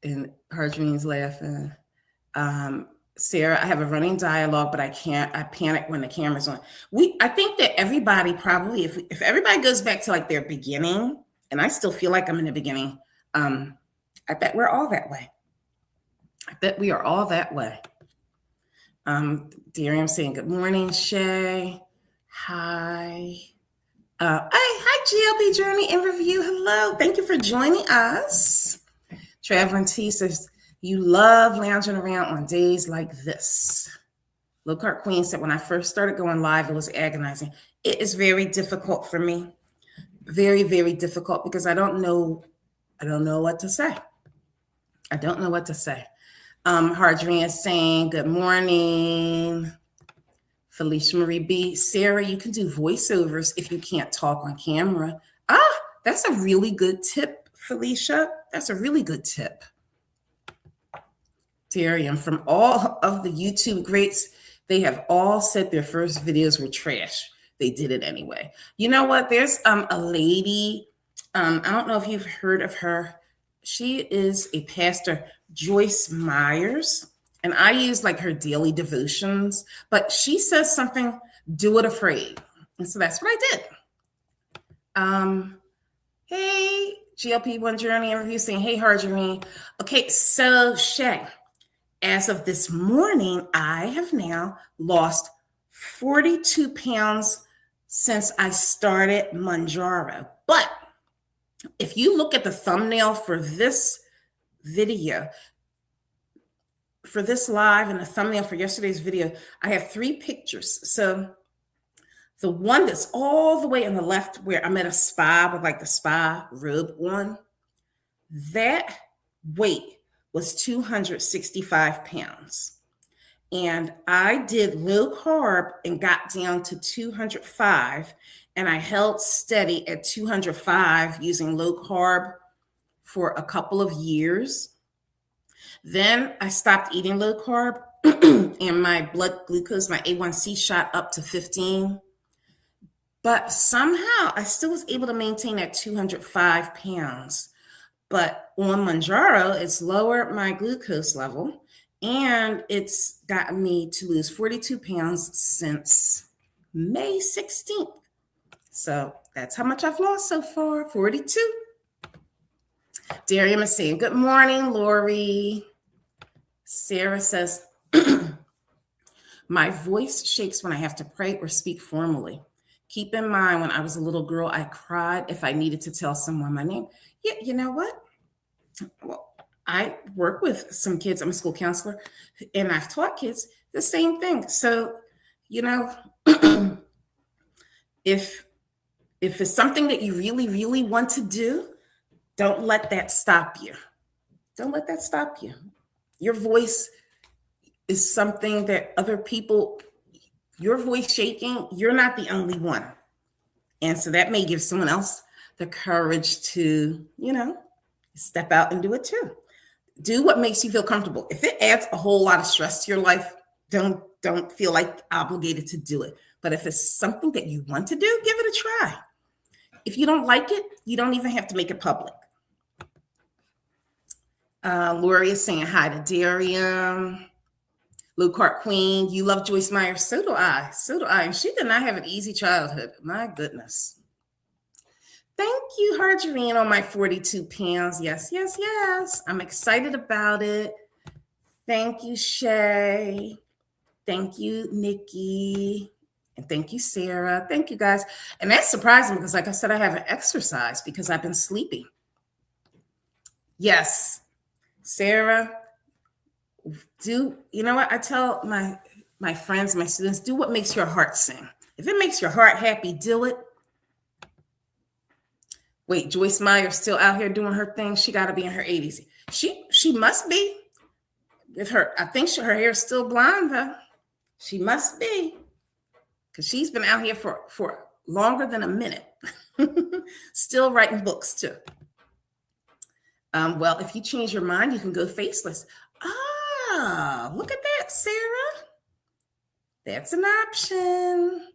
And Harjeen's laughing. Sarah, I have a running dialogue, but I panic when the camera's on. I think that everybody probably, if everybody goes back to like their beginning, and I still feel like I'm in the beginning, I bet we're all that way. I bet we are all that way. Darium saying, good morning, Shay. Hi. Hi, GLP Journey and Review. Hello. Thank you for joining us. Traveling T says, you love lounging around on days like this. Low Cart Queen said, when I first started going live, it was agonizing. It is very difficult for me. Very, very difficult because I don't know what to say. I don't know what to say. Hardrina is saying, good morning. Felicia Marie B. Sarah, you can do voiceovers if you can't talk on camera. That's a really good tip, Felicia. That's a really good tip. Darium, from all of the YouTube greats, they have all said their first videos were trash. They did it anyway. You know what? There's a lady, I don't know if you've heard of her. She is a pastor, Joyce Myers, and I use like her daily devotions, but she says something, do it afraid. And so that's what I did. Hey, GLP-1 Journey and Review saying, hey, Harjini. Okay, so Shay, as of this morning, I have now lost 42 pounds since I started Mounjaro. But if you look at the thumbnail for this video, for this live and the thumbnail for yesterday's video, I have 3 pictures. So The one that's all the way on the left where I'm at a spa with like the spa robe on, that weight was 265 pounds. And I did low carb and got down to 205. And I held steady at 205 using low carb for a couple of years. Then I stopped eating low carb and my blood glucose, my A1C shot up to 15. But somehow I still was able to maintain at 205 pounds. But on Mounjaro, it's lowered my glucose level and it's gotten me to lose 42 pounds since May 16th. So that's how much I've lost so far, 42. Darian is saying, good morning, Lori. Sarah says, my voice shakes when I have to pray or speak formally. Keep in mind, when I was a little girl, I cried if I needed to tell someone my name. Yeah, you know what? Well, I work with some kids. I'm a school counselor, and I've taught kids the same thing. So, if it's something that you really, really want to do, don't let that stop you. Don't let that stop you. Your voice is something that other people, your voice shaking, you're not the only one. And so that may give someone else the courage to, step out and do it too. Do what makes you feel comfortable. If it adds a whole lot of stress to your life, don't feel like obligated to do it. But if it's something that you want to do, give it a try. If you don't like it, you don't even have to make it public. Lori is saying hi to Darian. Low Carb Queen, you love Joyce Meyer. So do I. So do I. And she did not have an easy childhood. My goodness. Thank you, Harjarine, on my 42 pounds. Yes, yes, yes. I'm excited about it. Thank you, Shay. Thank you, Nikki. And thank you, Sarah. Thank you, guys. And that's surprising because, like I said, I haven't exercised because I've been sleeping. Yes, Sarah, you know what? I tell my friends, my students, do what makes your heart sing. If it makes your heart happy, do it. Wait, Joyce Meyer's still out here doing her thing. She got to be in her 80s. She must be. With her, I think her hair is still blonde, though. She must be. Because she's been out here for longer than a minute. Still writing books, too. Well, if you change your mind, you can go faceless. Look at that, Sarah. That's an option.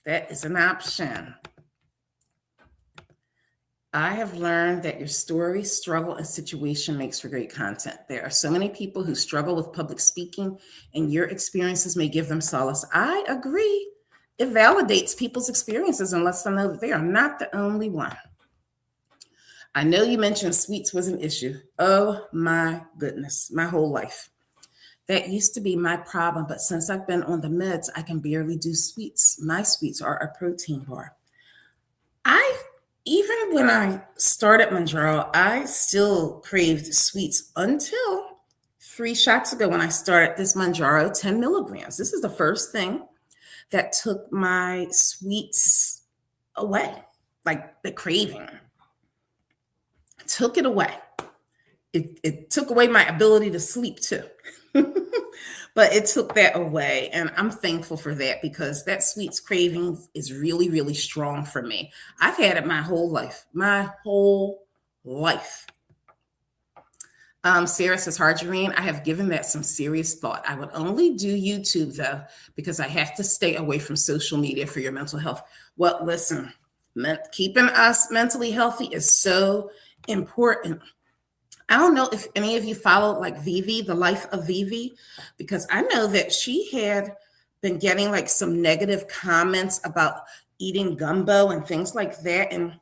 That is an option. I have learned that your story, struggle, and situation makes for great content. There are so many people who struggle with public speaking, and your experiences may give them solace. I agree. It validates people's experiences and lets them know that they are not the only one. I know you mentioned sweets was an issue. Oh my goodness, my whole life. That used to be my problem, but since I've been on the meds, I can barely do sweets. My sweets are a protein bar. Even when I started Mounjaro, I still craved sweets until 3 shots ago when I started this Mounjaro 10 milligrams. This is the first thing that took my sweets away, like the craving. Took it away. It took away my ability to sleep too. But it took that away. And I'm thankful for that because that sweets craving is really, really strong for me. I've had it my whole life. Sarah says, Harjarine, I have given that some serious thought. I would only do YouTube though, because I have to stay away from social media for your mental health. Well, listen, keeping us mentally healthy is so important. I don't know if any of you follow like Vivi, the life of Vivi, because I know that she had been getting like some negative comments about eating gumbo and things like that. And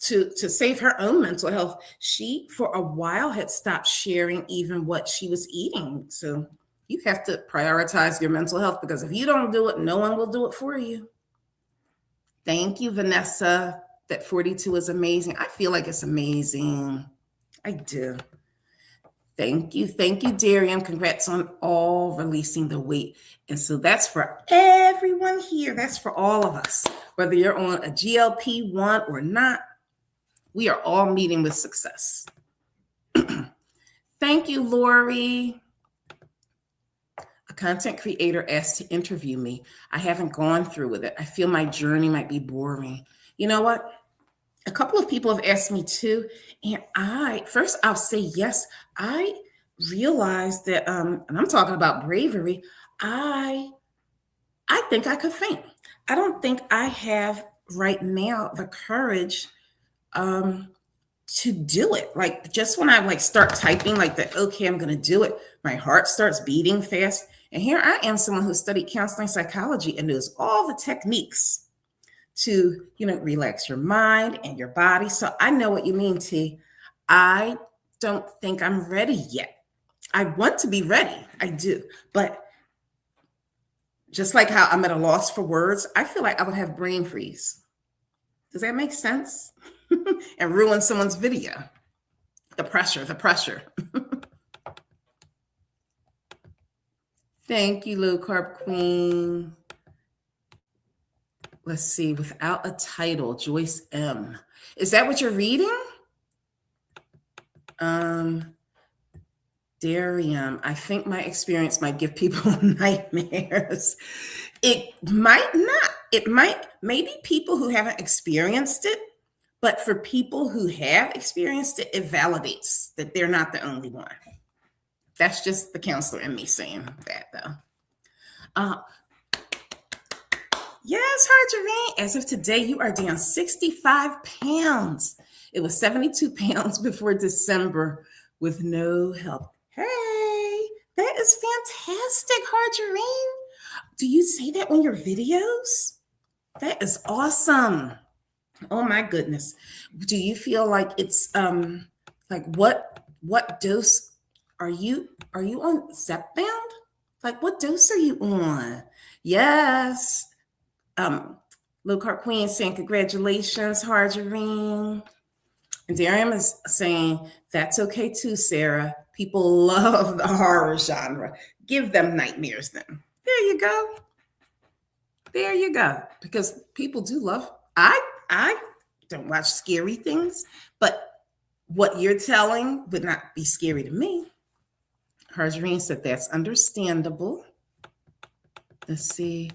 to save her own mental health, she for a while had stopped sharing even what she was eating. So you have to prioritize your mental health because if you don't do it, no one will do it for you. Thank you, Vanessa. That 42 is amazing. I feel like it's amazing. I do. Thank you. Thank you, Darian. Congrats on all releasing the weight. And so that's for everyone here. That's for all of us. Whether you're on a GLP-1 or not, we are all meeting with success. Thank you, Lori. A content creator asked to interview me. I haven't gone through with it. I feel my journey might be boring. You know what? A couple of people have asked me too. And I'll say yes. I realized that, and I'm talking about bravery, I think I could faint. I don't think I have right now the courage to do it. Like just when I start typing like that, okay, I'm gonna do it, my heart starts beating fast. And here I am, someone who studied counseling psychology and knows all the techniques to, relax your mind and your body. So I know what you mean, T. I don't think I'm ready yet. I want to be ready. I do. But just like how I'm at a loss for words, I feel like I would have brain freeze. Does that make sense? And ruin someone's video. The pressure. Thank you, low carb queen. Let's see, without a title, Joyce M. Is that what you're reading? Darium, I think my experience might give people nightmares. It might not. It might, maybe people who haven't experienced it, but for people who have experienced it, it validates that they're not the only one. That's just the counselor in me saying that, though. Yes, Harjavine, as of today, you are down 65 pounds. It was 72 pounds before December with no help. Hey, that is fantastic, Harjavine. Do you say that on your videos? That is awesome. Oh my goodness. Do you feel like it's like what dose are you on? Zepbound? Like what dose are you on? Yes. Low Carb Queen saying congratulations, Harjavine. And Darian is saying that's okay too, Sarah. People love the horror genre. Give them nightmares then. There you go. There you go. Because people do love. I don't watch scary things, but what you're telling would not be scary to me. Harjavine said that's understandable. Let's see.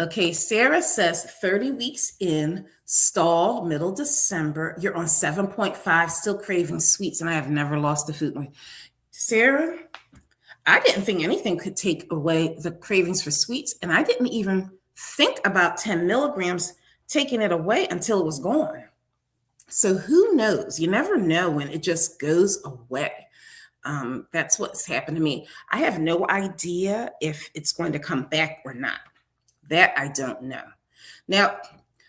Okay, Sarah says 30 weeks in, stalled middle December. You're on 7.5, still craving sweets, and I have never lost the food. Sarah, I didn't think anything could take away the cravings for sweets, and I didn't even think about 10 milligrams taking it away until it was gone. So who knows? You never know when it just goes away. That's what's happened to me. I have no idea if it's going to come back or not. That I don't know. Now,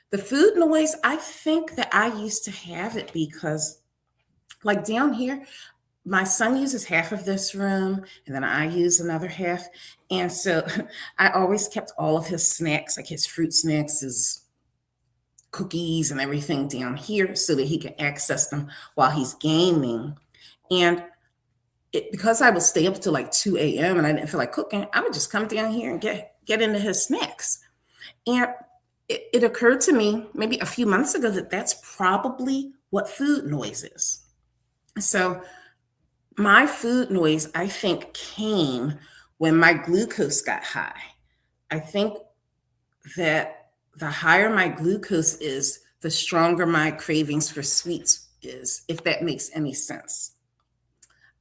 the food noise, I think that I used to have it because, like down here, my son uses half of this room and then I use another half. And so I always kept all of his snacks, like his fruit snacks, his cookies and everything down here so that he can access them while he's gaming. And because I would stay up till like 2 a.m. and I didn't feel like cooking, I would just come down here and get into his snacks. And it occurred to me maybe a few months ago that that's probably what food noise is. So my food noise, I think, came when my glucose got high. I think that the higher my glucose is, the stronger my cravings for sweets is, if that makes any sense.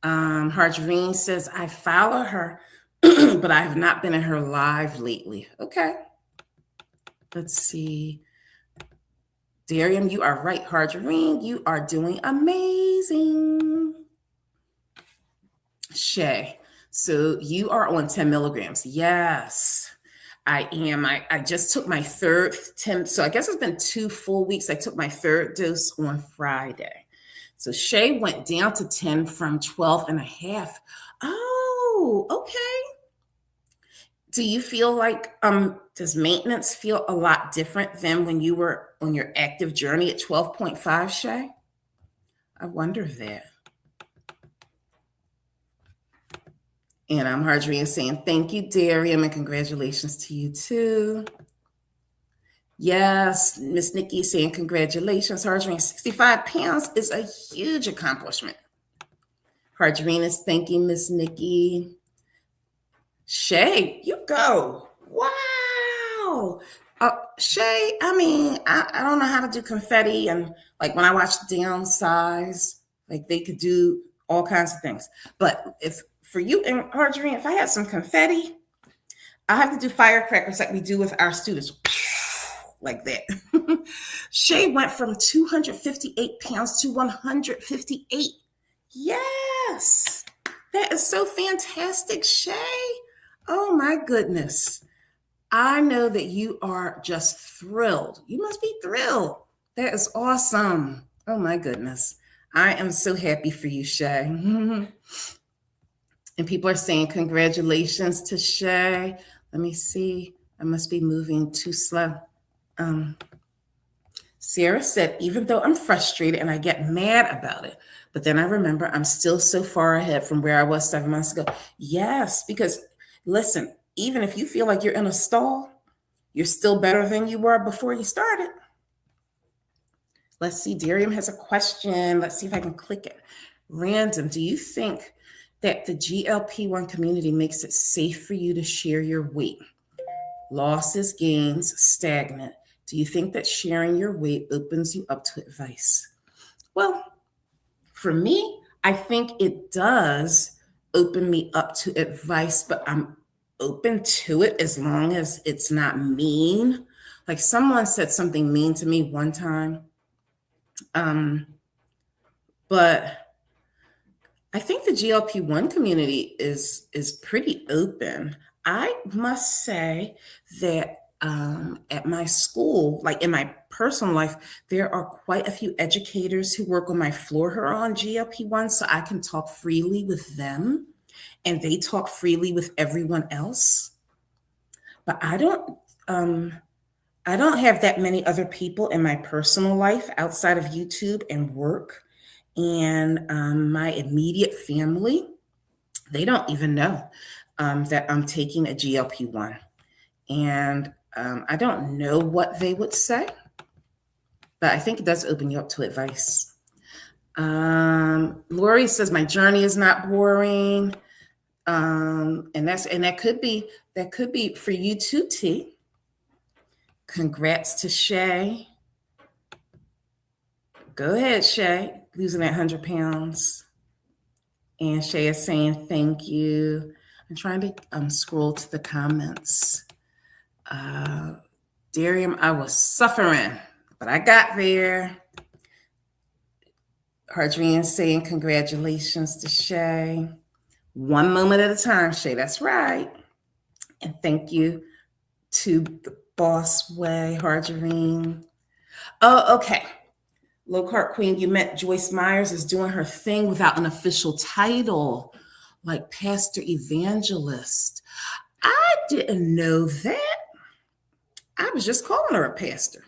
Harjavine says, I follow her, but I have not been in her live lately. Okay. Let's see. Darian, you are right. Harjavine, you are doing amazing. Shay, so you are on 10 milligrams. Yes, I am. I just took my third 10. So I guess it's been 2 full weeks. I took my third dose on Friday. So Shay went down to 10 from 12 and a half. Oh, okay. Do you feel like, does maintenance feel a lot different than when you were on your active journey at 12.5, Shay? I wonder that. And Marjorie is saying, thank you, Darium, and congratulations to you too. Yes, Miss Nikki is saying, congratulations, Marjorie. 65 pounds is a huge accomplishment. Marjorie is thanking Miss Nikki. Shay, you go. Wow. Shay, I mean, I don't know how to do confetti. And like when I watch Downsize, like they could do all kinds of things. But if for you and Marjorie, if I had some confetti, I have to do firecrackers like we do with our students. Like that. Shay went from 258 pounds to 158. Yes. That is so fantastic, Shay. Oh my goodness. I know that you are just thrilled. You must be thrilled. That is awesome. Oh my goodness. I am so happy for you, Shay. And people are saying congratulations to Shay. Let me see. I must be moving too slow. Sarah said, even though I'm frustrated and I get mad about it, but then I remember I'm still so far ahead from where I was 7 months ago. Yes, because listen, even if you feel like you're in a stall, you're still better than you were before you started. Let's see, Darium has a question. Let's see if I can click it. Random, do you think that the GLP-1 community makes it safe for you to share your weight? Losses, gains, stagnant. Do you think that sharing your weight opens you up to advice? Well, for me, I think it does open me up to advice, but I'm open to it as long as it's not mean. Like someone said something mean to me one time, but I think the GLP-1 community is pretty open. I must say that at my school, like in my personal life, there are quite a few educators who work on my floor who are on GLP-1, so I can talk freely with them, and they talk freely with everyone else. But I don't have that many other people in my personal life outside of YouTube and work, and my immediate family. They don't even know that I'm taking a GLP-1. And I don't know what they would say, but I think it does open you up to advice. Lori says my journey is not boring. And that could be for you too, T. Congrats to Shay. Go ahead, Shay, losing that 100 pounds. And Shay is saying thank you. I'm trying to scroll to the comments. Darium, I was suffering, but I got there. Hardrian saying congratulations to Shay. One moment at a time, Shay, that's right. And thank you to the Boss Way, Hardrian. Oh, okay. Low Carb Queen, you meant Joyce Myers is doing her thing without an official title, like Pastor Evangelist. I didn't know that. I was just calling her a pastor.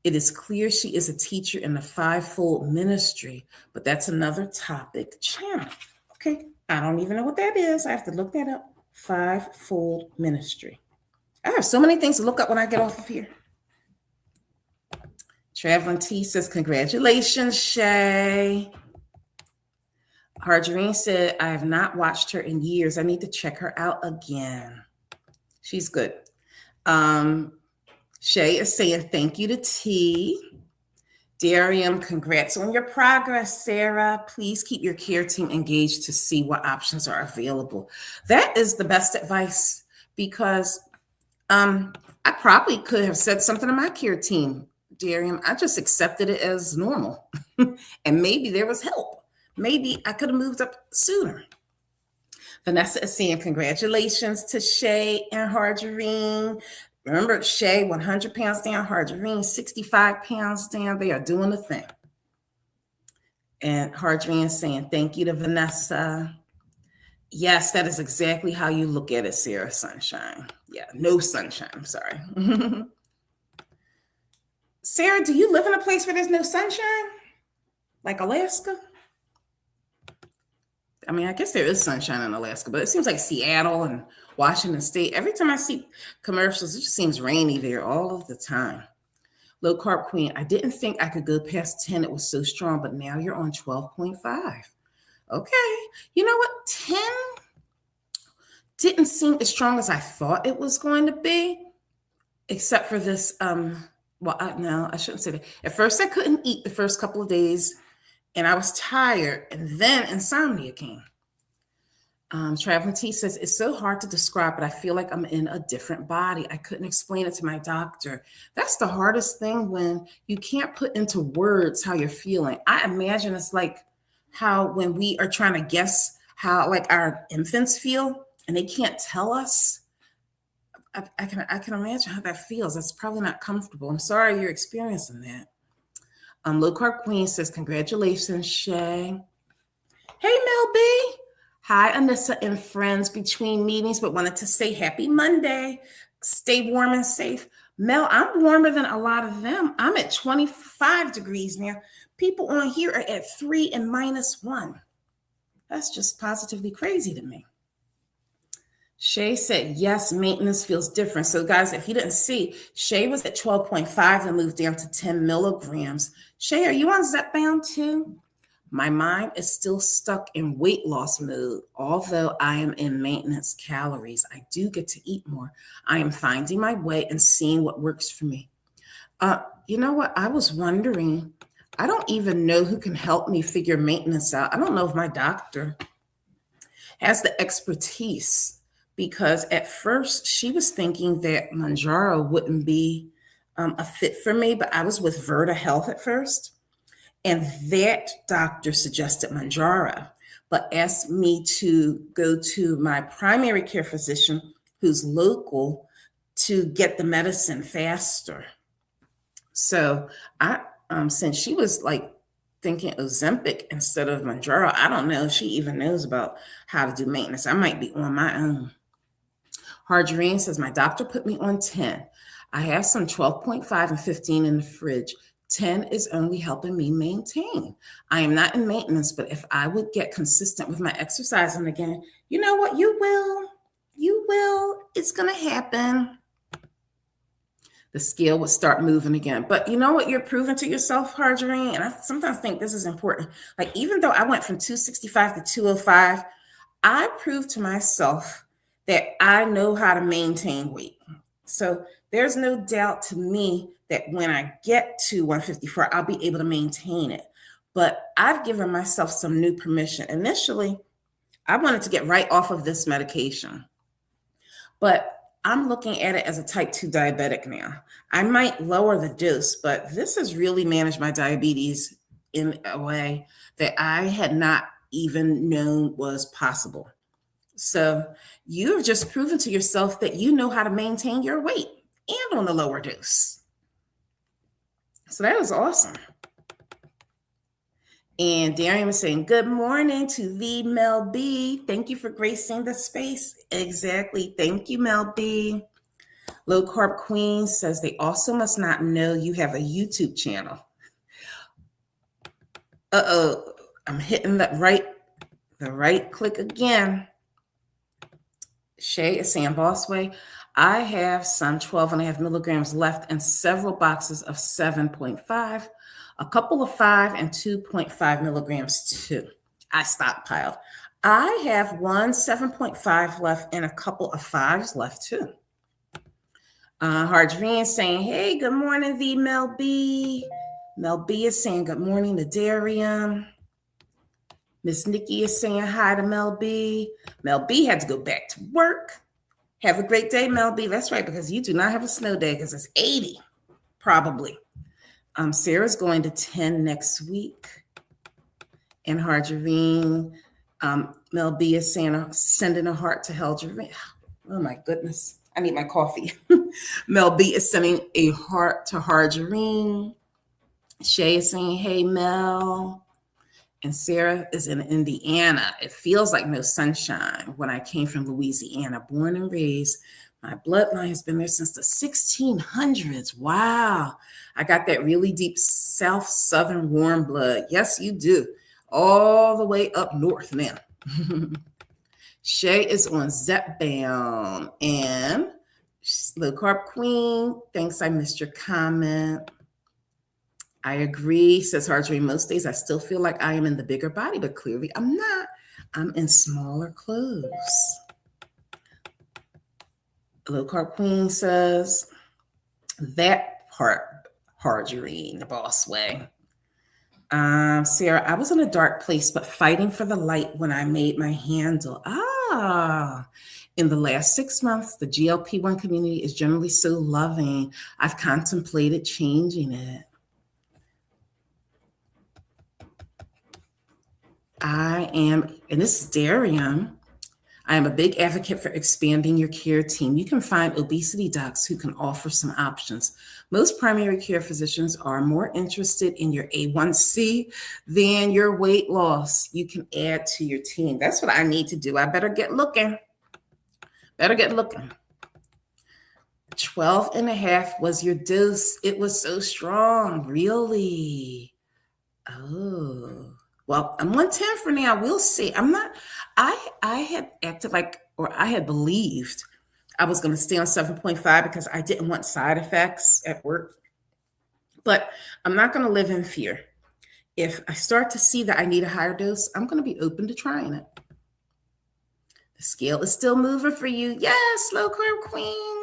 It is clear she is a teacher in the fivefold ministry, but that's another topic channel. Okay, I don't even know what that is. I have to look that up. Fivefold ministry. I have so many things to look up when I get off of here. Traveling T says, congratulations, Shay. Harjarine said, I have not watched her in years. I need to check her out again. She's good. Shay is saying thank you to T. Darium, congrats on your progress, Sarah. Please keep your care team engaged to see what options are available. That is the best advice, because I probably could have said something to my care team, Darium. I just accepted it as normal. And maybe there was help. Maybe I could have moved up sooner. Vanessa is saying congratulations to Shay and Harjarine. Remember, Shay, 100 pounds down, Harjarine, 65 pounds down. They are doing the thing. And Harjarine saying thank you to Vanessa. Yes, that is exactly how you look at it, Sarah Sunshine. Yeah, no sunshine. I'm sorry. Sarah, do you live in a place where there's no sunshine? Like Alaska? I mean, I guess there is sunshine in Alaska, but it seems like Seattle and Washington State, every time I see commercials, it just seems rainy there all of the time. Low carb queen, I didn't think I could go past 10. It was so strong, but now you're on 12.5. Okay. You know what? 10 didn't seem as strong as I thought it was going to be, except for this. No, I shouldn't say that. At first, I couldn't eat the first couple of days, and I was tired, and then insomnia came. Traveling T says, it's so hard to describe, but I feel like I'm in a different body. I couldn't explain it to my doctor. That's the hardest thing, when you can't put into words how you're feeling. I imagine it's like how when we are trying to guess how like our infants feel and they can't tell us. I can imagine how that feels. That's probably not comfortable. I'm sorry you're experiencing that. Low Carb Queen says, congratulations, Shay. Hey, Mel B. Hi, Anissa and friends between meetings, but wanted to say happy Monday. Stay warm and safe. Mel, I'm warmer than a lot of them. I'm at 25 degrees now. People on here are at 3 and -1. That's just positively crazy to me. Shay said, yes, maintenance feels different. So guys, if you didn't see, Shay was at 12.5 and moved down to 10 milligrams. Shay, are you on Zepbound too? My mind is still stuck in weight loss mode. Although I am in maintenance calories, I do get to eat more. I am finding my way and seeing what works for me. You know what? I was wondering, I don't even know who can help me figure maintenance out. I don't know if my doctor has the expertise, because at first she was thinking that Mounjaro wouldn't be a fit for me, but I was with Verta Health at first. And that doctor suggested Mounjaro, but asked me to go to my primary care physician, who's local, to get the medicine faster. So since she was like thinking Ozempic instead of Mounjaro, I don't know if she even knows about how to do maintenance. I might be on my own. Harjarine says, my doctor put me on 10. I have some 12.5 and 15 in the fridge. 10 is only helping me maintain. I am not in maintenance, but if I would get consistent with my exercising again, you know what? You will. It's going to happen. The scale would start moving again. But you know what you're proving to yourself, Harjarine? And I sometimes think this is important. Like, even though I went from 265 to 205, I proved to myself that I know how to maintain weight. So there's no doubt to me that when I get to 154, I'll be able to maintain it. But I've given myself some new permission. Initially, I wanted to get right off of this medication, but I'm looking at it as a type 2 diabetic now. I might lower the dose, but this has really managed my diabetes in a way that I had not even known was possible. So you've just proven to yourself that you know how to maintain your weight and on the lower dose. So that was awesome. And Darian was saying, good morning to the Mel B. Thank you for gracing the space. Exactly. Thank you, Mel B. Low Carb Queen says they also must not know you have a YouTube channel. Uh-oh. I'm hitting the right click again. Shay is saying, Boss Way, I have some 12.5 milligrams left and several boxes of 7.5, a couple of 5 and 2.5 milligrams too. I stockpiled. I have one 7.5 left and a couple of 5s left too. Harjarine saying, hey, good morning, the Mel B. Mel B is saying good morning to Darian. Miss Nikki is saying hi to Mel B. Mel B had to go back to work. Have a great day, Mel B. That's right, because you do not have a snow day because it's 80, probably. Sarah's going to 10 next week. And Harjarine, Mel B is saying, sending a heart to Harjarine. Oh my goodness, I need my coffee. Mel B is sending a heart to Harjarine. Shay is saying, hey, Mel. And Sarah is in Indiana. It feels like no sunshine when I came from Louisiana, born and raised. My bloodline has been there since the 1600s. Wow. I got that really deep Southern warm blood. Yes, you do. All the way up north now. Shay is on Zepbound. And Low Carb Queen, thanks, I missed your comment. I agree, says Harjory. Most days I still feel like I am in the bigger body, but clearly I'm not. I'm in smaller clothes. Low Carb Queen says, that part, Harjory, the boss way. Sarah, I was in a dark place, but fighting for the light when I made my handle. In the last 6 months, the GLP-1 community is generally so loving. I've contemplated changing it. And this is Darian. I am a big advocate for expanding your care team. You can find obesity docs who can offer some options. Most primary care physicians are more interested in your A1C than your weight loss. You can add to your team. That's what I need to do. I better get looking. 12 and a half was your dose. It was so strong. Really? Oh. Well, I'm 110 for now. We'll see. I had acted like, or I had believed I was going to stay on 7.5 because I didn't want side effects at work. But I'm not going to live in fear. If I start to see that I need a higher dose, I'm going to be open to trying it. The scale is still moving for you. Yes, Low Carb Queen.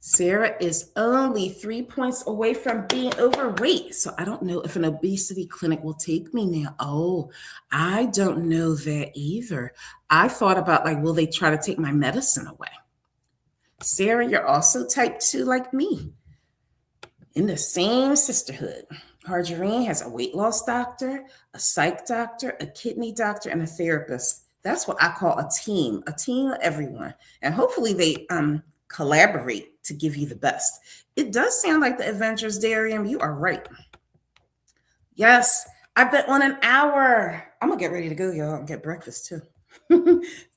Sarah is only 3 points away from being overweight. So I don't know if an obesity clinic will take me now. Oh, I don't know that either. I thought about will they try to take my medicine away? Sarah, you're also type 2 like me. In the same sisterhood. Harjourine has a weight loss doctor, a psych doctor, a kidney doctor, and a therapist. That's what I call a team of everyone. And hopefully they collaborate to give you the best. It does sound like the Adventures, Darian. You are right. Yes, I've been on an hour. I'm going to get ready to go, y'all, and get breakfast too.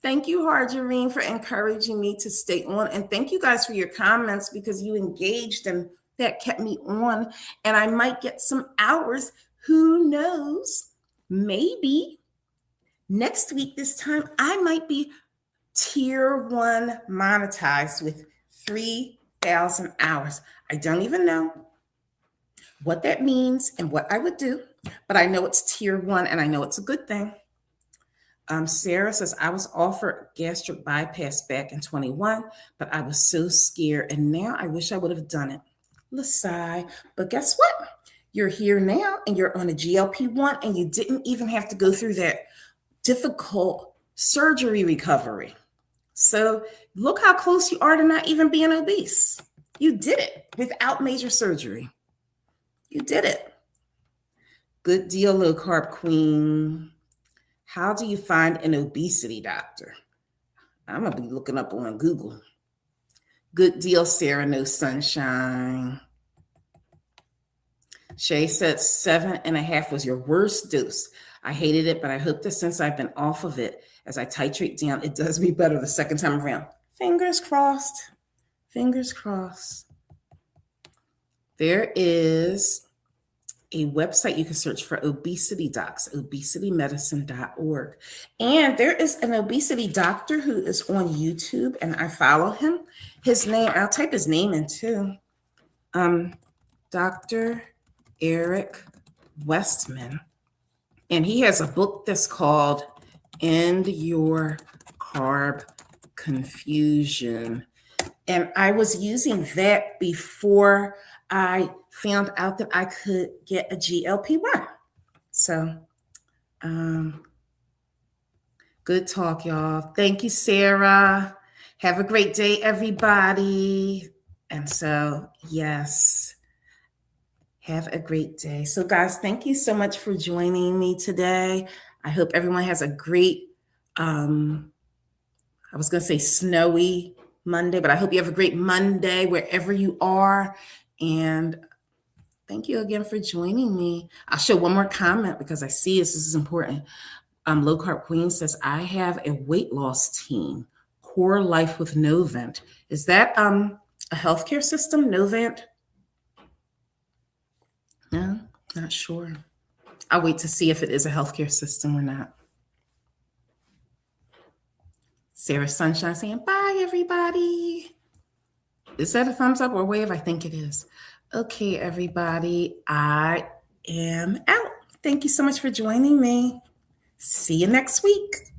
Thank you, Harjourine, for encouraging me to stay on. And thank you guys for your comments because you engaged and that kept me on. And I might get some hours. Who knows? Maybe next week, this time, I might be tier 1 monetized with 3,000 hours. I don't even know what that means and what I would do, but I know it's tier 1 and I know it's a good thing. Sarah says, I was offered gastric bypass back in 21, but I was so scared and now I wish I would have done it. Lasai, but guess what? You're here now and you're on a GLP-1 and you didn't even have to go through that difficult surgery recovery. So look how close you are to not even being obese. You did it without major surgery. You did it. Good deal, Low Carb Queen. How do you find an obesity doctor? I'm going to be looking up on Google. Good deal, Sarah, no sunshine. Shay said 7.5 was your worst dose. I hated it, but I hope that since I've been off of it, as I titrate down, it does me better the second time around. Fingers crossed. Fingers crossed. There is a website you can search for obesity docs, obesitymedicine.org. And there is an obesity doctor who is on YouTube, and I follow him. His name, I'll type his name in too. Dr. Eric Westman. And he has a book that's called End Your Carb Confusion. And I was using that before I found out that I could get a GLP-1. So, good talk, y'all. Thank you, Sarah. Have a great day, everybody. And so, yes. Have a great day. So, guys, thank you so much for joining me today. I hope everyone has a great, I was going to say snowy Monday, but I hope you have a great Monday wherever you are. And thank you again for joining me. I'll show one more comment because I see this is important. Low Carb Queen says, I have a weight loss team, Core Life with Novant. Is that a healthcare system, Novant? No, not sure. I'll wait to see if it is a healthcare system or not. Sarah Sunshine saying, bye, everybody. Is that a thumbs up or wave? I think it is. Okay, everybody, I am out. Thank you so much for joining me. See you next week.